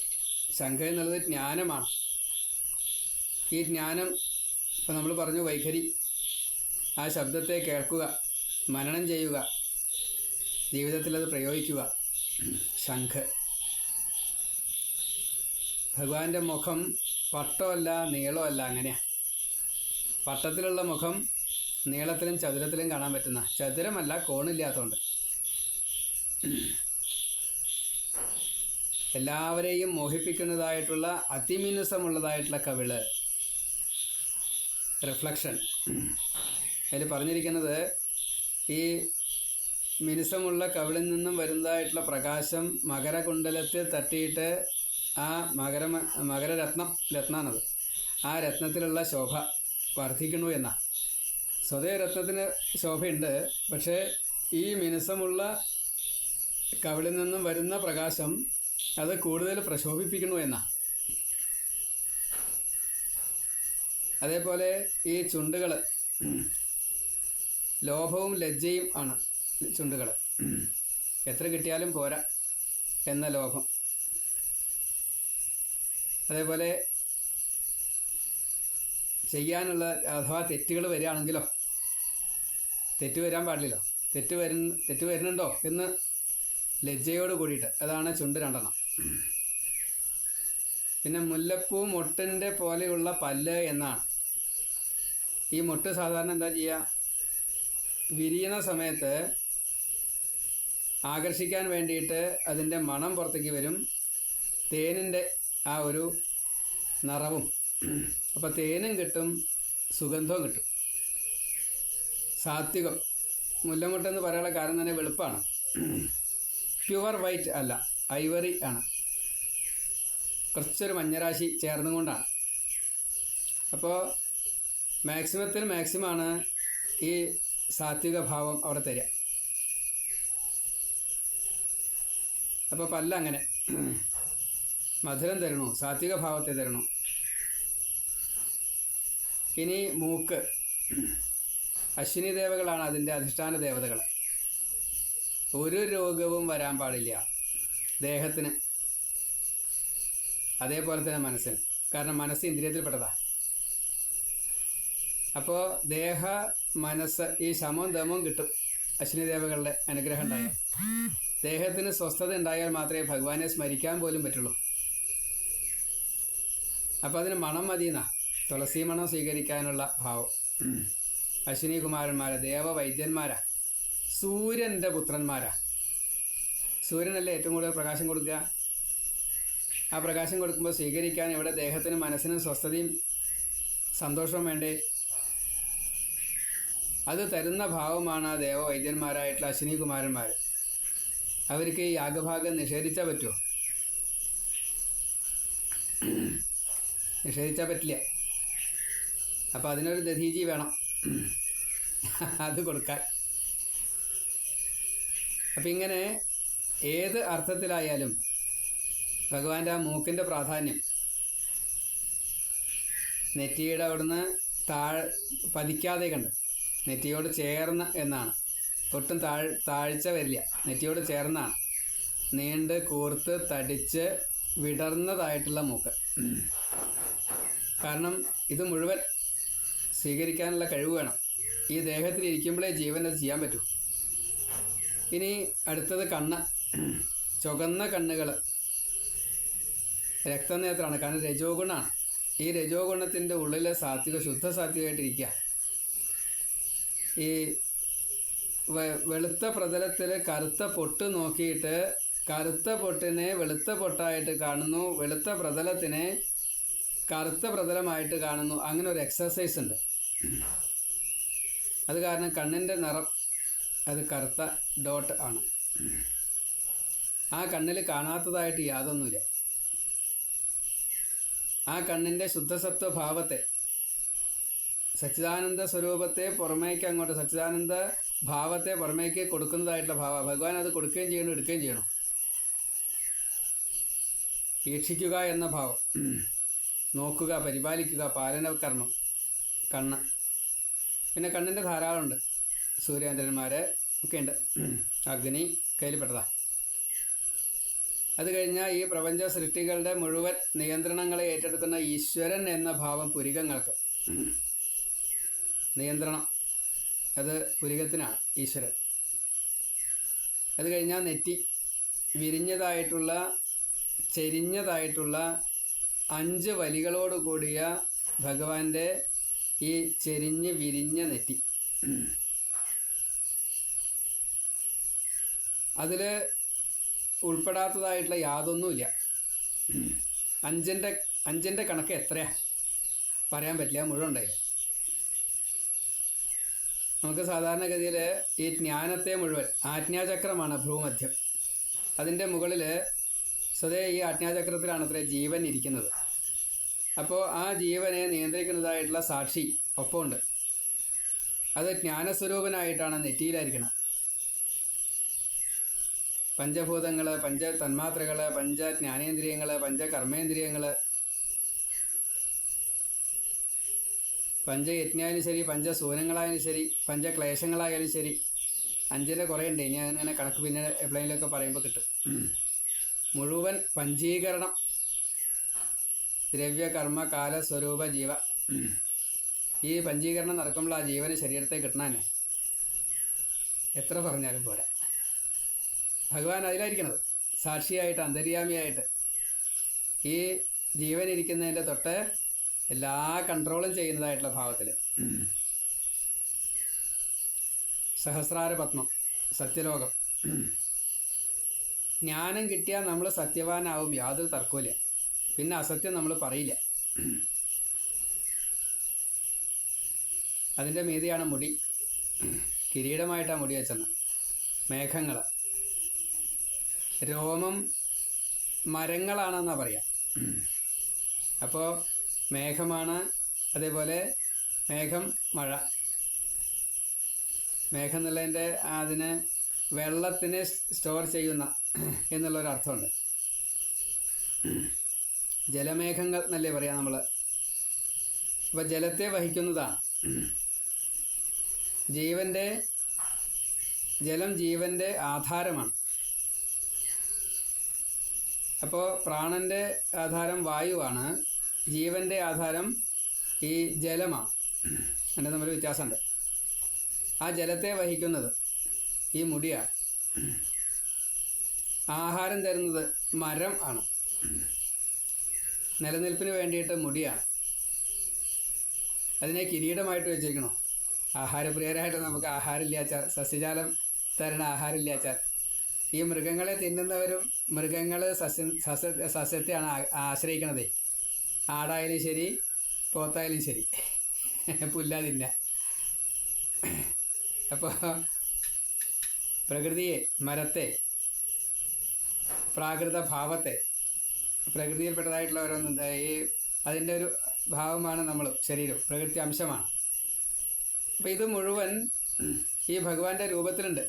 ശംഖ് എന്നുള്ളത് ജ്ഞാനമാണ്. ഈ ജ്ഞാനം ഇപ്പം നമ്മൾ പറഞ്ഞു, വൈഖരി. ആ ശബ്ദത്തെ കേൾക്കുക, മനനം ചെയ്യുക, ജീവിതത്തിൽ അത് പ്രയോഗിക്കുക. ശംഖ്. ഭഗവാന്റെ മുഖം പട്ടമല്ല നീളമല്ല, അങ്ങനെയാണ്. പട്ടത്തിലുള്ള മുഖം നീളത്തിലും ചതുരത്തിലും കാണാൻ പറ്റുന്ന, ചതുരമല്ല കോണില്ലാത്തതുകൊണ്ട്. എല്ലാവരെയും മോഹിപ്പിക്കുന്നതായിട്ടുള്ള അതിമിനുസമുള്ളതായിട്ടുള്ള കവിള്, റിഫ്ലക്ഷൻ. അതിൽ പറഞ്ഞിരിക്കുന്നത് ഈ മിനുസമുള്ള കവിളിൽ നിന്നും വരുന്നതായിട്ടുള്ള പ്രകാശം മകരകുണ്ടലത്തിൽ തട്ടിയിട്ട് ആ രത്നമാണത്. ആ രത്നത്തിലുള്ള ശോഭ വർദ്ധിക്കണു എന്നാണ്. സ്വതേ രത്നത്തിന് ശോഭയുണ്ട്, പക്ഷേ ഈ മിനുസമുള്ള കവിളിൽ നിന്നും വരുന്ന പ്രകാശം അത് കൂടുതൽ പ്രശോഭിപ്പിക്കണു എന്നാണ്. അതേപോലെ ഈ ചുണ്ടുകൾ, ലോഭവും ലജ്ജയും ആണ് ചുണ്ടുകൾ. എത്ര കിട്ടിയാലും പോരാ എന്ന ലോഭം. അതേപോലെ ചെയ്യാനുള്ള അഥവാ തെറ്റുകൾ വരികയാണെങ്കിലോ, തെറ്റ് വരാൻ പാടില്ലല്ലോ, തെറ്റ് വരുന്നുണ്ടോ എന്ന് ലജ്ജയോട് കൂടിയിട്ട്, അതാണ് ചുണ്ട് രണ്ടെണ്ണം. പിന്നെ മുല്ലപ്പൂ മൊട്ടിൻ്റെ പോലെയുള്ള പല്ല് എന്നാണ്. ഈ മൊട്ട് സാധാരണ എന്താ ചെയ്യുക, വിരിയണ സമയത്ത് ആകർഷിക്കാൻ വേണ്ടിയിട്ട് അതിൻ്റെ മണം പുറത്തേക്ക് വരും, തേനിൻ്റെ ആ ഒരു നിറവും. അപ്പോൾ തേനും കിട്ടും, സുഗന്ധവും കിട്ടും. സാത്വികം. മുല്ലമുട്ടെന്ന് പറയാനുള്ള കാരണം തന്നെ വെളുപ്പാണ്, പ്യുവർ വൈറ്റ് അല്ല, ഐവറി ആണ്, കുറച്ചൊരു മഞ്ഞരാശി ചേർന്നുകൊണ്ടാണ്. അപ്പോൾ മാക്സിമമാണ് ഈ സാത്വിക ഭാവം അവിടെ തരിക. അപ്പോൾ പല്ലങ്ങനെ മധുരം തരണു, സാത്വിക ഭാവത്തെ തരണു. ഇനി മൂക്ക്. അശ്വിനി ദേവകളാണ് അതിൻ്റെ അധിഷ്ഠാന ദേവതകൾ. ഒരു രോഗവും വരാൻ പാടില്ല ദേഹത്തിന്, അതേപോലെ തന്നെ മനസ്സിന്. കാരണം മനസ്സ് ഇന്ദ്രിയത്തിൽപ്പെട്ടതാണ്. അപ്പോൾ ദേഹ മനസ്സ് ഈ ശമവും ദമവും കിട്ടും അശ്വിനി ദേവകളുടെ അനുഗ്രഹം ഉണ്ടായാൽ. ദേഹത്തിന് സ്വസ്ഥത ഉണ്ടായാൽ മാത്രമേ ഭഗവാനെ സ്മരിക്കാൻ പോലും പറ്റുള്ളൂ. അപ്പോൾ അതിന് മണം മതിയെന്നാ, തുളസി മണം സ്വീകരിക്കാനുള്ള ഭാവം. അശ്വിനി കുമാരന്മാരാ, ദേവവൈദ്യന്മാരാ, സൂര്യൻ്റെ പുത്രന്മാരാ. സൂര്യനല്ലേ ഏറ്റവും കൂടുതൽ പ്രകാശം കൊടുക്കുക. ആ പ്രകാശം കൊടുക്കുമ്പോൾ സ്വീകരിക്കാൻ ഇവിടെ ദേഹത്തിനും മനസ്സിനും സ്വസ്ഥതയും സന്തോഷവും വേണ്ടേ? അത് തരുന്ന ഭാവമാണ് ആ ദേവവൈദ്യന്മാരായിട്ടുള്ള അശ്വിനി കുമാരന്മാർ. അവർക്ക് ഈ യാഗഭാഗം നിഷേധിച്ചാൽ പറ്റുമോ? നിഷേധിച്ചാൽ പറ്റില്ല. അപ്പോൾ അതിനൊരു ദധീജി വേണം അത് കൊടുക്കാൻ. അപ്പം ഇങ്ങനെ ഏത് അർത്ഥത്തിലായാലും ഭഗവാന്റെ ആ മൂക്കിൻ്റെ പ്രാധാന്യം, നെറ്റിയുടെ അവിടുന്ന് പതിക്കാതെ കണ്ട് നെറ്റിയോട് ചേർന്ന് എന്നാണ്. ഒട്ടും താഴ്ച വരില്ല, നെറ്റിയോട് ചേർന്നാണ്. നീണ്ട് കൂർത്ത് തടിച്ച് വിടർന്നതായിട്ടുള്ള മൂക്ക്. കാരണം ഇത് മുഴുവൻ സ്വീകരിക്കാനുള്ള കഴിവ് വേണം. ഈ ദേഹത്തിൽ ഇരിക്കുമ്പോഴേ ജീവൻ അത് ചെയ്യാൻ പറ്റൂ. ഇനി അടുത്തത് കണ്ണ്. ചുവന്ന കണ്ണുകൾ രക്തനേത്രമാണ്, കാരണം രജോ ഗുണമാണ്. ഈ രജോ ഗുണത്തിൻ്റെ ഉള്ളിൽ ശുദ്ധ സാത്വികമായിട്ടിരിക്കുക. ഈ വെളുത്ത പ്രതലത്തിൽ കറുത്ത പൊട്ട് നോക്കിയിട്ട് കറുത്ത പൊട്ടിനെ വെളുത്ത പൊട്ടായിട്ട് കാണുന്നു, വെളുത്ത പ്രതലത്തിനെ കറുത്ത പ്രതലമായിട്ട് കാണുന്നു. അങ്ങനെ ഒരു എക്സസൈസ് ഉണ്ട്. അത് കാരണം കണ്ണിൻ്റെ നിറം അത് കറുത്ത ഡോട്ട് ആണ്. ആ കണ്ണിൽ കാണാത്തതായിട്ട് യാതൊന്നുമില്ല. ആ കണ്ണിൻ്റെ ശുദ്ധസത്വ ഭാവത്തെ, സച്ചിദാനന്ദ സ്വരൂപത്തെ പുറമേക്ക് അങ്ങോട്ട്, സച്ചിദാനന്ദ ഭാവത്തെ പുറമേക്ക് കൊടുക്കുന്നതായിട്ടുള്ള ഭഗവാൻ അത് കൊടുക്കുകയും ചെയ്യണം, എടുക്കുകയും ചെയ്യണം. വീക്ഷിക്കുക എന്ന ഭാവം, നോക്കുക, പരിപാലിക്കുക, പാലനകരണം, കണ്ണ്. പിന്നെ കണ്ണിൻ്റെ ധാരാളമുണ്ട്. സൂര്യേന്ദ്രന്മാർ ഒക്കെ ഉണ്ട്. അഗ്നി കയ്യിൽപ്പെട്ടതാണ്. അത് കഴിഞ്ഞാൽ ഈ പ്രപഞ്ച സൃഷ്ടികളുടെ മുഴുവൻ നിയന്ത്രണങ്ങളെ ഏറ്റെടുക്കുന്ന ഈശ്വരൻ എന്ന ഭാവം പുരികങ്ങൾക്ക്. നിയന്ത്രണം അത് പുരികത്തിനാണ്, ഈശ്വരൻ. അത് കഴിഞ്ഞാൽ നെറ്റി, വിരിഞ്ഞതായിട്ടുള്ള ചെരിഞ്ഞതായിട്ടുള്ള 5 വലികളോട് കൂടിയ ഭഗവാന്റെ ഈ ചെരിഞ്ഞ് വിരിഞ്ഞ നെറ്റി. അതിൽ ഉൾപ്പെടാത്തതായിട്ടുള്ള യാതൊന്നുമില്ല. 5ൻ്റെ കണക്ക് എത്രയാ പറയാൻ പറ്റില്ല, മുഴുവൻ ഉണ്ടായില്ല. നമുക്ക് സാധാരണഗതിയിൽ ഈ ജ്ഞാനത്തെ മുഴുവൻ, ആജ്ഞാചക്രമാണ് ഭ്രൂമധ്യം. അതിൻ്റെ മുകളിൽ സ്വതേ ഈ ആജ്ഞാചക്രത്തിലാണ് അത്ര ജീവൻ ഇരിക്കുന്നത്. അപ്പോൾ ആ ജീവനെ നിയന്ത്രിക്കുന്നതായിട്ടുള്ള സാക്ഷി ഒപ്പമുണ്ട്. അത് ജ്ഞാനസ്വരൂപനായിട്ടാണ് നെറ്റിയിലായിരിക്കണം. പഞ്ചഭൂതങ്ങൾ, പഞ്ചതന്മാത്രകൾ, പഞ്ചജ്ഞാനേന്ദ്രിയങ്ങൾ, പഞ്ചകർമ്മേന്ദ്രിയങ്ങൾ, പഞ്ചയജ്ഞായാലും ശരി, പഞ്ചസൂനങ്ങളായാലും ശരി, പഞ്ചക്ലേശങ്ങളായാലും ശരി, 5ൻ്റെ കുറേ ഉണ്ട്. ഇനി അങ്ങനെ കണക്ക് പിന്നെ എപ്പോഴെങ്കിലുമൊക്കെ പറയുമ്പോൾ കിട്ടും. മുഴുവൻ പഞ്ചീകരണം, ദ്രവ്യ കർമ്മ കാല സ്വരൂപ ജീവ. ഈ പഞ്ചീകരണം നടക്കുമ്പോൾ ആ ജീവന് ശരീരത്തെ കിട്ടണ തന്നെ എത്ര പറഞ്ഞാലും പോരാ. ഭഗവാൻ അതിലായിരിക്കണത്, സാക്ഷിയായിട്ട്, അന്തര്യാമിയായിട്ട്. ഈ ജീവൻ ഇരിക്കുന്നതിൻ്റെ തൊട്ട് എല്ലാ കൺട്രോളും ചെയ്യുന്നതായിട്ടുള്ള ഭാവത്തിൽ. സഹസ്രാര പത്മം, സത്യലോകം. ജ്ഞാനം കിട്ടിയാൽ നമ്മൾ സത്യവാനാവും, യാതൊരു തർക്കമില്ല. പിന്നെ അസത്യം നമ്മൾ പറയില്ല. അതിൻ്റെ മീതിയാണ് മുടി, കിരീടമായിട്ടാണ് മുടി വെച്ചെന്ന്. മേഘങ്ങൾ, രോമം മരങ്ങളാണെന്നാണ് പറയാം. അപ്പോൾ മേഘമാണ്. അതേപോലെ മേഘം, മഴ. മേഘം എന്നുള്ളതിൻ്റെ അതിന് വെള്ളത്തിനെ സ്റ്റോർ ചെയ്യുന്ന എന്നുള്ളൊരർത്ഥമുണ്ട്. ജലമേഘങ്ങൾ എന്നല്ലേ പറയാം നമ്മൾ. അപ്പോൾ ജലത്തെ വഹിക്കുന്നതാണ് ജലം ജീവൻ്റെ ആധാരമാണ്. അപ്പോൾ പ്രാണൻ്റെ ആധാരം വായുവാണ്, ജീവൻ്റെ ആധാരം ഈ ജലമാണ്. അതിൻ്റെ തമ്മിൽ വ്യത്യാസമുണ്ട്. ആ ജലത്തെ വഹിക്കുന്നത് ഈ മുടിയാണ്. ആഹാരം തരുന്നത് മരം ആണ്. നിലനിൽപ്പിന് വേണ്ടിയിട്ട് മുടിയാണ്. അതിനെ കിരീടമായിട്ട് വെച്ചിരിക്കണോ. ആഹാരപ്രിയരായിട്ട് നമുക്ക് ആഹാരമില്ലാച്ചാൽ, സസ്യജാലം തരണ ആഹാരമില്ലാച്ചാൽ, ഈ മൃഗങ്ങളെ തിന്നുന്നവരും മൃഗങ്ങൾ സസ്യത്തെയാണ് ആശ്രയിക്കണത്. ആടായാലും ശരി, പോത്തായാലും ശരി, പുല്ലാ തിന്ന. അപ്പോൾ പ്രകൃതിയെ, മരത്തെ, പ്രാകൃത ഭാവത്തെ, പ്രകൃതിയിൽപ്പെട്ടതായിട്ടുള്ള ഓരോന്നും ഈ അതിൻ്റെ ഒരു ഭാവമാണ് നമ്മൾ, ശരീരം പ്രകൃതി അംശമാണ്. അപ്പം ഇത് മുഴുവൻ ഈ ഭഗവാന്റെ രൂപത്തിലുണ്ട്.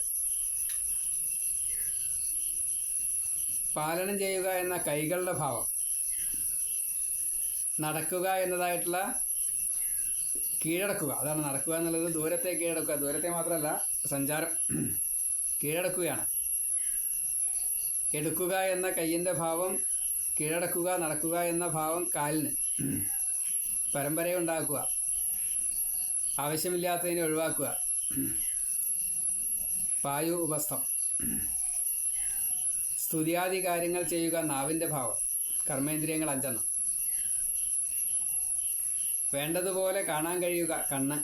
പാലനം ചെയ്യുക എന്ന കൈകളുടെ ഭാവം, നടക്കുക എന്നതായിട്ടുള്ള കീഴടക്കുക, അതാണ് നടക്കുക എന്നുള്ളത്. ദൂരത്തെ കീഴടക്കുക, ദൂരത്തെ മാത്രമല്ല, സഞ്ചാരം കീഴടക്കുകയാണ്. എടുക്കുക എന്ന കയ്യിൻ്റെ ഭാവം, കീഴടക്കുക, നടക്കുക എന്ന ഭാവം കാലിന്. പരമ്പരയുണ്ടാക്കുക, ആവശ്യമില്ലാത്തതിനെ ഒഴിവാക്കുക. പായു ഉപസ്ഥം, സ്തുതിയാദി കാര്യങ്ങൾ ചെയ്യുക നാവിൻ്റെ ഭാവം. കർമ്മേന്ദ്രിയങ്ങൾ 5. വേണ്ടതുപോലെ കാണാൻ കഴിയുക കണ്ണ്.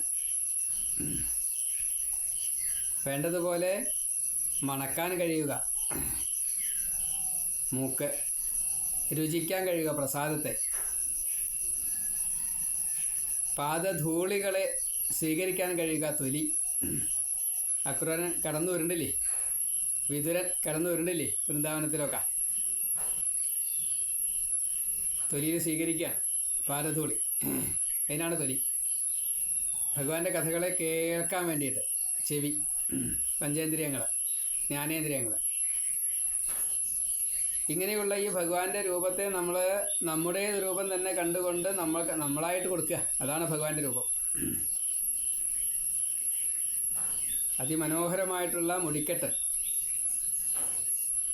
വേണ്ടതുപോലെ മണക്കാൻ കഴിയുക മൂക്ക്. രുചിക്കാൻ കഴിയുക പ്രസാദത്തെ. പാദധൂളികളെ സ്വീകരിക്കാൻ കഴിയുക തൊലി. അക്രൂരൻ കടന്നു വരുന്നില്ലേ, വിതുരൻ കടന്നു വരുന്നില്ലേ വൃന്ദാവനത്തിലൊക്കെ. തൊലിയിൽ സ്വീകരിക്കുകയാണ് പാദധൂളി, അതിനാണ് തൊലി. ഭഗവാന്റെ കഥകളെ കേൾക്കാൻ വേണ്ടിയിട്ട് ചെവി, പഞ്ചേന്ദ്രിയങ്ങൾ, ജ്ഞാനേന്ദ്രിയങ്ങൾ. ഇങ്ങനെയുള്ള ഈ ഭഗവാന്റെ രൂപത്തെ നമ്മൾ നമ്മുടെ രൂപം തന്നെ കണ്ടുകൊണ്ട് നമ്മളായിട്ട് കൊടുക്കുക. അതാണ് ഭഗവാന്റെ രൂപം. അതിമനോഹരമായിട്ടുള്ള മുടിക്കെട്ട്,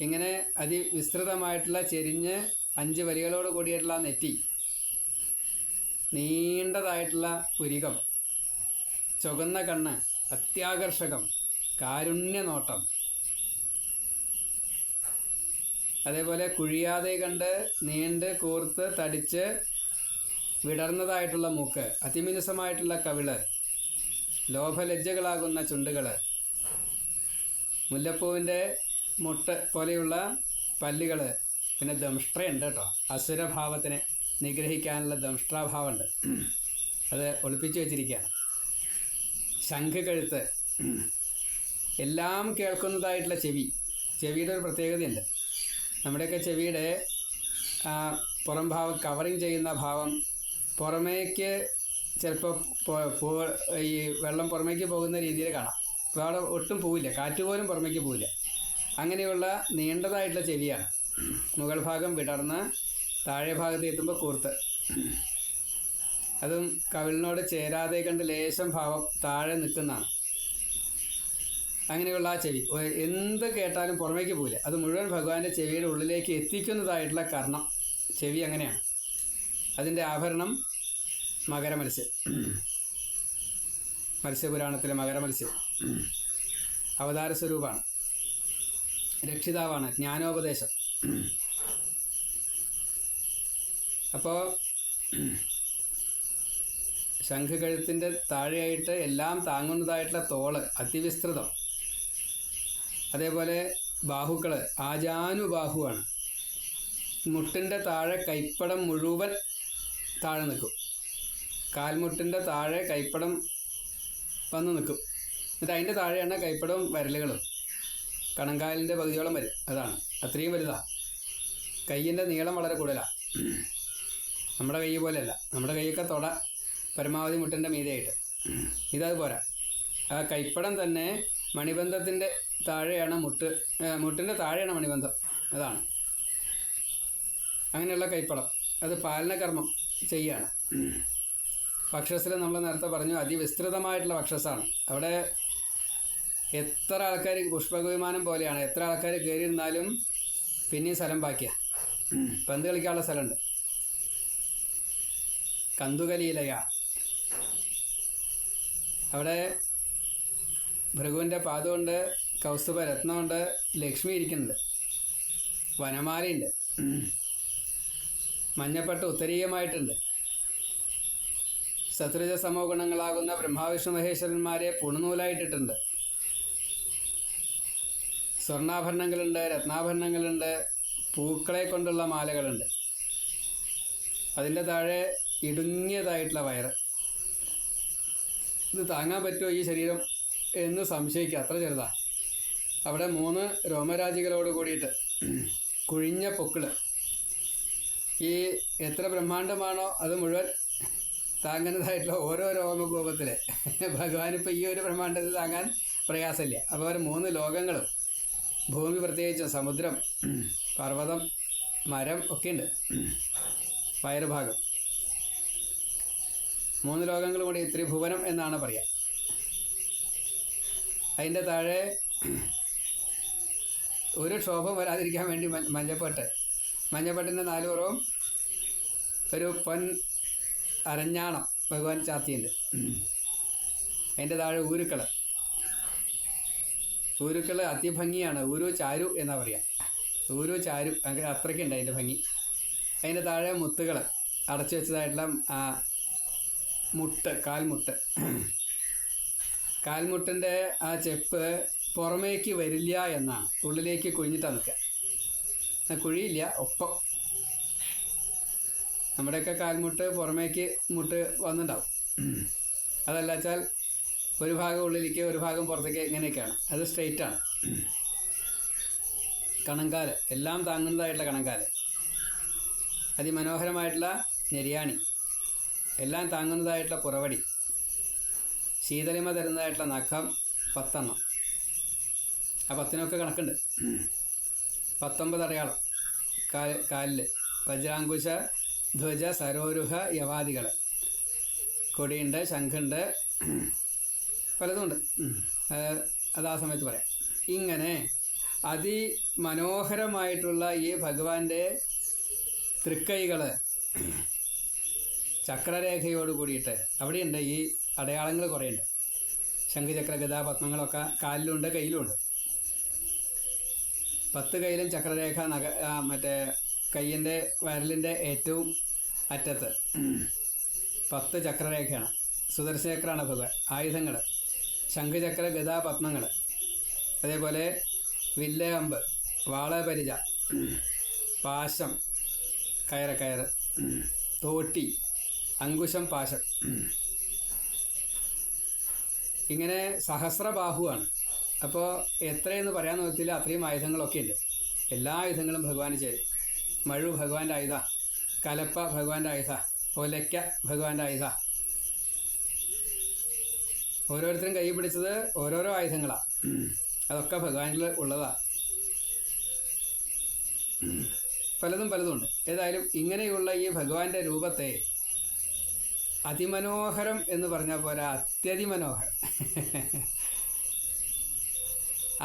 ഇങ്ങനെ അതിവിസ്തൃതമായിട്ടുള്ള ചെരിഞ്ഞ് 5 വരികളോട് കൂടിയിട്ടുള്ള നെറ്റി, നീണ്ടതായിട്ടുള്ള പുരികം, ചുവന്ന കണ്ണ്, അത്യാകർഷകം, കാരുണ്യനോട്ടം, അതേപോലെ കുഴിയാതെ കണ്ട് നീണ്ട് കൂർത്ത് തടിച്ച് വിടർന്നതായിട്ടുള്ള മൂക്ക്, അതിമിനുസമായിട്ടുള്ള കവിള്, ലോഭലജ്ജകളാകുന്ന ചുണ്ടുകൾ, മുല്ലപ്പൂവിൻ്റെ മുട്ട് പോലെയുള്ള പല്ലുകൾ, പിന്നെ ദംഷ്ട്രയുണ്ട് കേട്ടോ. അസുരഭാവത്തിനെ നിഗ്രഹിക്കാനുള്ള ദംഷ്ട്രാഭാവമുണ്ട്, അത് ഒളിപ്പിച്ചു വെച്ചിരിക്കുകയാണ്. ശംഖ് കഴുത്ത്, എല്ലാം കേൾക്കുന്നതായിട്ടുള്ള ചെവി. ചെവിയുടെ ഒരു പ്രത്യേകതയുണ്ട്. നമ്മുടെയൊക്കെ ചെവിയുടെ പുറം ഭാവം, കവറിങ് ചെയ്യുന്ന ഭാവം പുറമേക്ക് ചിലപ്പോൾ ഈ വെള്ളം പുറമേക്ക് പോകുന്ന രീതിയിൽ കാണാം. അപ്പോൾ അവിടെ ഒട്ടും പോവില്ല, കാറ്റ് പോലും പുറമേക്ക് പോവില്ല. അങ്ങനെയുള്ള നീണ്ടതായിട്ടുള്ള ചെവിയാണ്. മുകൾ ഭാഗം വിടർന്ന് താഴെ ഭാഗത്ത് എത്തുമ്പോൾ കൂർത്ത്, അതും കവിളിനോട് ചേരാതെ കണ്ട് ലേശം ഭാവം താഴെ നിൽക്കുന്നതാണ്. അങ്ങനെയുള്ള ആ ചെവി എന്ത് കേട്ടാലും പുറമേക്ക് പോവില്ല. അത് മുഴുവൻ ഭഗവാന്റെ ചെവിയുടെ ഉള്ളിലേക്ക് എത്തിക്കുന്നതായിട്ടുള്ള കർണം. ചെവി അങ്ങനെയാണ്. അതിൻ്റെ ആഭരണം മകരമത്സ്യം. മത്സ്യപുരാണത്തിലെ മകരമത്സ്യം അവതാര സ്വരൂപമാണ്, രക്ഷിതാവാണ്, ജ്ഞാനോപദേശം. അപ്പോൾ ശംഖ് കഴുത്തിൻ്റെ താഴെയായിട്ട് എല്ലാം താങ്ങുന്നതായിട്ടുള്ള തോള് അതിവിസ്തൃതം. അതേപോലെ ബാഹുക്കൾ ആജാനുബാഹുവാണ്. മുട്ടിൻ്റെ താഴെ കൈപ്പടം മുഴുവൻ താഴെ നിൽക്കും. കാൽമുട്ടിൻ്റെ താഴെ കൈപ്പടം വന്ന് നിൽക്കും. എന്നിട്ട് അതിൻ്റെ താഴെയാണ് കൈപ്പടവും വിരലുകളും. കണങ്കാലിൻ്റെ പകുതിയോളം വരും. അതാണ്, അത്രയും വലുതാണ്. കയ്യിൻ്റെ നീളം വളരെ കൂടുതലാണ്. നമ്മുടെ കൈ പോലെയല്ല. നമ്മുടെ കൈയൊക്കെ തൊട പരമാവധി മുട്ടിൻ്റെ മീതെയായിട്ട്. ഇതത് പോരാ. ആ കൈപ്പടം തന്നെ മണിബന്ധത്തിൻ്റെ താഴെയാണ് മുട്ടിൻ്റെ താഴെയാണ് മണിബന്ധം. അതാണ് അങ്ങനെയുള്ള കൈപ്പടം. അത് പാലനകർമ്മം ചെയ്യുകയാണ്. വക്ഷസ്സിൽ നമ്മൾ നേരത്തെ പറഞ്ഞു അതിവിസ്തൃതമായിട്ടുള്ള വക്ഷസ്സാണ്. അവിടെ എത്ര ആൾക്കാർ, പുഷ്പവിമാനം പോലെയാണ്, എത്ര ആൾക്കാർ കയറിയിരുന്നാലും പിന്നെയും സ്ഥലം ബാക്കിയ. പന്ത് കളിക്കാനുള്ള സ്ഥലമുണ്ട്. കന്തുകലീലയ, അവിടെ ഭൃഗുവിൻ്റെ പാദമുണ്ട്, കൗസ്തുഭ രത്നമുണ്ട്, ലക്ഷ്മി ഇരിക്കുന്നുണ്ട്, വനമാലയുണ്ട്, മഞ്ഞപ്പട്ട് ഉത്തരീയമായിട്ടുണ്ട്. സത്രുജ സമോ ഗുണങ്ങളാകുന്ന ബ്രഹ്മാവിഷ്ണു മഹേശ്വരന്മാരെ പുണുനൂലായിട്ടിട്ടുണ്ട്. സ്വർണ്ണാഭരണങ്ങളുണ്ട്, രത്നാഭരണങ്ങളുണ്ട്, പൂക്കളെ കൊണ്ടുള്ള മാലകളുണ്ട്. അതിൻ്റെ താഴെ ഇടുങ്ങിയതായിട്ടുള്ള വയറ്. ഇത് താങ്ങാൻ പറ്റുമോ ഈ ശരീരം എന്ന് സംശയിക്കുക, അത്ര ചെറുതാണ്. അവിടെ 3 രോമരാജികളോട് കൂടിയിട്ട് കുഴിഞ്ഞ പൊക്കിള്. ഈ എത്ര ബ്രഹ്മാണ്ടമാണോ അത് മുഴുവൻ താങ്ങുന്നതായിട്ടുള്ള ഓരോ രോമകൂപത്തിൽ ഭഗവാനിപ്പോൾ ഈ ഒരു ബ്രഹ്മാണ്ടത്തിൽ താങ്ങാൻ പ്രയാസമില്ല. അപ്പോൾ അവർ 3 ലോകങ്ങളും, ഭൂമി പ്രത്യേകിച്ചും സമുദ്രം, പർവ്വതം, മരം ഒക്കെയുണ്ട്. വയറുഭാഗം 3 ലോകങ്ങളും കൂടി ത്രിഭുവനം എന്നാണ് പറയുക. അതിൻ്റെ താഴെ ഒരു ക്ഷോഭം വരാതിരിക്കാൻ വേണ്ടി മഞ്ഞപ്പട്ടിൻ്റെ 4 പുറവും ഒരു പൊൻ അരഞ്ഞാണം ഭഗവാൻ ചാർത്തിയുണ്ട്. അതിൻ്റെ താഴെ ഊരുക്കൾ അതിഭംഗിയാണ്. ഊരു ചാരു എന്നാ പറയുക. ഊരു ചാരു അങ്ങനെ അത്രയ്ക്കുണ്ട് അതിൻ്റെ ഭംഗി. അതിൻ്റെ താഴെ മുത്തുകൾ അടച്ചു വെച്ചതായിട്ടുള്ള കാൽമുട്ടിൻ്റെ ആ ചെപ്പ് പുറമേക്ക് വരില്ല എന്നാണ്, ഉള്ളിലേക്ക് കുഴിഞ്ഞിട്ടാണ് നിൽക്കുക. കുഴിയില്ല, ഒപ്പം. നമ്മുടെയൊക്കെ കാൽമുട്ട് പുറമേക്ക് മുട്ട് വന്നിട്ടുണ്ടാവും. അതല്ല വെച്ചാൽ ഒരു ഭാഗം ഉള്ളിലേക്ക് ഒരു ഭാഗം പുറത്തേക്ക് ഇങ്ങനെയൊക്കെയാണ്. അത് സ്ട്രെയിറ്റാണ്. കണങ്കാല് എല്ലാം താങ്ങുന്നതായിട്ടുള്ള കണങ്കാല്, അതിമനോഹരമായിട്ടുള്ള ഞെരിയാണി, എല്ലാം താങ്ങുന്നതായിട്ടുള്ള പുറവടി, ശീതളിമ തരുന്നതായിട്ടുള്ള നഖം 10 എണ്ണം. ആ 10നൊക്കെ കണക്കുണ്ട്. 19 അടയാളം കാലിൽ, വജ്രാങ്കുശ ധ്വജ സരോരുഹ യവാദികൾ, കൊടിയുണ്ട്, ശംഖുണ്ട്, പലതുമുണ്ട്. അത് ആ സമയത്ത് പറയാം. ഇങ്ങനെ അതിമനോഹരമായിട്ടുള്ള ഈ ഭഗവാന്റെ തൃക്കൈകൾ ചക്രരേഖയോട് കൂടിയിട്ട് അവിടെയുണ്ട്. ഈ അടയാളങ്ങൾ കുറേയുണ്ട്. ശംഖുചക്ര ഗദാ പത്മങ്ങളൊക്കെ കാലിലുണ്ട്, കയ്യിലുമുണ്ട്. 10 കൈയിലും ചക്രരേഖ, മറ്റേ കയ്യിൻ്റെ വിരലിൻ്റെ ഏറ്റവും അറ്റത്ത് 10 ചക്രരേഖയാണ്. സുദർശനചക്രമാണ് ഭഗവാൻ. ആയുധങ്ങൾ ശംഖുചക്ര ഗദാ പത്മങ്ങൾ, അതേപോലെ വില്ല്, അമ്പ്, വാള, പരിച, പാശം, കയറ്, തോട്ടി, അങ്കുശം, പാശം. ഇങ്ങനെ സഹസ്രബാഹുവാണ്. അപ്പോൾ എത്രയെന്ന് പറയാൻ നോക്കില്ല, അത്രയും ആയുധങ്ങളൊക്കെ ഉണ്ട്. എല്ലാ ആയുധങ്ങളും ഭഗവാന് ചേരും. മഴു ഭഗവാന്റെ ആയുധ, കലപ്പ ഭഗവാന്റെ ആയുധ, ഒലയ്ക്ക ഭഗവാന്റെ ആയുധ. ഓരോരുത്തരും കൈ പിടിച്ചത് ഓരോരോ ആയുധങ്ങളാണ്. അതൊക്കെ ഭഗവാനിൽ ഉള്ളതാണ്. പലതും ഉണ്ട്. ഏതായാലും ഇങ്ങനെയുള്ള ഈ ഭഗവാന്റെ രൂപത്തെ അതിമനോഹരം എന്ന് പറഞ്ഞാൽ പോരാ, അത്യതിമനോഹരം.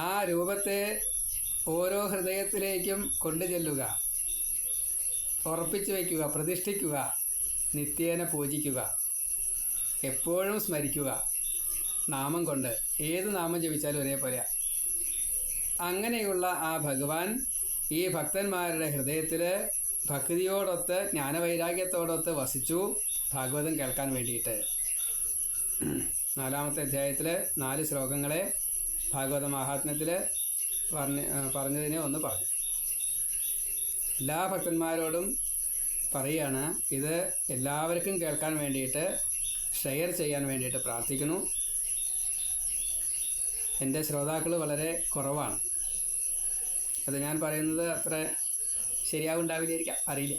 ആ രൂപത്തെ ഓരോ ഹൃദയത്തിലേക്കും കൊണ്ടു ചെല്ലുക, ഉറപ്പിച്ചു വയ്ക്കുക, പ്രതിഷ്ഠിക്കുക, നിത്യേന പൂജിക്കുക, എപ്പോഴും സ്മരിക്കുക. നാമം കൊണ്ട് ഏത് നാമം ജപിച്ചാലും ഒരേപോലെയാണ്. അങ്ങനെയുള്ള ആ ഭഗവാൻ ഈ ഭക്തന്മാരുടെ ഹൃദയത്തിൽ ഭക്തിയോടൊത്ത് ജ്ഞാനവൈരാഗ്യത്തോടൊത്ത് വസിച്ചു ഭാഗവതം കേൾക്കാൻ വേണ്ടിയിട്ട്. 4-ാമത്തെ അധ്യായത്തിൽ 4 ശ്ലോകങ്ങളെ ഭാഗവത മഹാത്മ്യത്തിൽ പറഞ്ഞതിനെ ഒന്ന് പറഞ്ഞു. എല്ലാ ഭക്തന്മാരോടും പറയുകയാണ്, ഇത് എല്ലാവർക്കും കേൾക്കാൻ വേണ്ടിയിട്ട് ഷെയർ ചെയ്യാൻ വേണ്ടിയിട്ട് പ്രാർത്ഥിക്കുന്നു. എൻ്റെ ശ്രോതാക്കൾ വളരെ കുറവാണ്. അത് ഞാൻ പറയുന്നത് അത്ര ശരിയാവുണ്ടാവില്ലായിരിക്കാം, അറിയില്ല.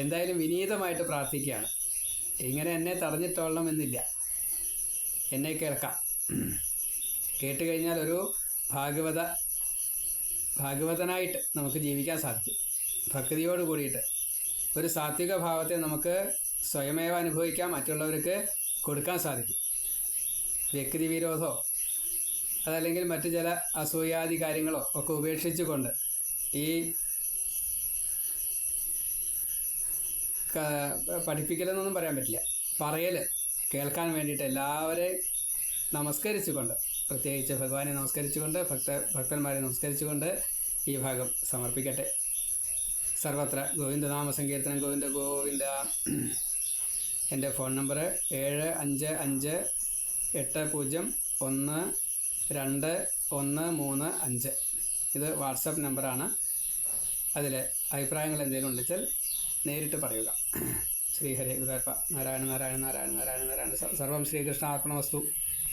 എന്തായാലും വിനീതമായിട്ട് പ്രാർത്ഥിക്കുകയാണ്. ഇങ്ങനെ എന്നെ തടഞ്ഞിട്ടോളണം എന്നില്ല, എന്നെ കേൾക്കാം. കേട്ട് കഴിഞ്ഞാൽ ഒരു ഭാഗവതനായിട്ട് നമുക്ക് ജീവിക്കാൻ സാധിക്കും. ഭക്തിയോട് കൂടിയിട്ട് ഒരു സാത്വിക ഭാവത്തെ നമുക്ക് സ്വയമേവ അനുഭവിക്കാം, മറ്റുള്ളവർക്ക് കൊടുക്കാൻ സാധിക്കും. വ്യക്തി വിരോധമോ അതല്ലെങ്കിൽ മറ്റു ചില അസൂയാദി കാര്യങ്ങളോ ഒക്കെ ഉപേക്ഷിച്ചുകൊണ്ട് ഈ പഠിപ്പിക്കലെന്നൊന്നും പറയാൻ പറ്റില്ല, കേൾക്കാൻ വേണ്ടിയിട്ട് എല്ലാവരെയും നമസ്കരിച്ചുകൊണ്ട്, പ്രത്യേകിച്ച് ഭഗവാനെ നമസ്കരിച്ചുകൊണ്ട്, ഭക്തന്മാരെ നമസ്കരിച്ചുകൊണ്ട് ഈ ഭാഗം സമർപ്പിക്കട്ടെ. സർവത്ര ഗോവിന്ദനാമ സങ്കീർത്തനം. ഗോവിന്ദ ഗോവിന്ദ. എൻ്റെ ഫോൺ നമ്പർ 7558012135. ഇത് വാട്സപ്പ് നമ്പറാണ്. അതിൽ അഭിപ്രായങ്ങൾ എന്തെങ്കിലും ഉണ്ടെച്ചാൽ നേരിട്ട് പറയുക. ശ്രീഹരേ ഗുരുവായൂരപ്പ. നാരായണ നാരായണ നാരായണ നാരായണ നാരായണ. സർവം ശ്രീകൃഷ്ണാർപ്പണമസ്തു.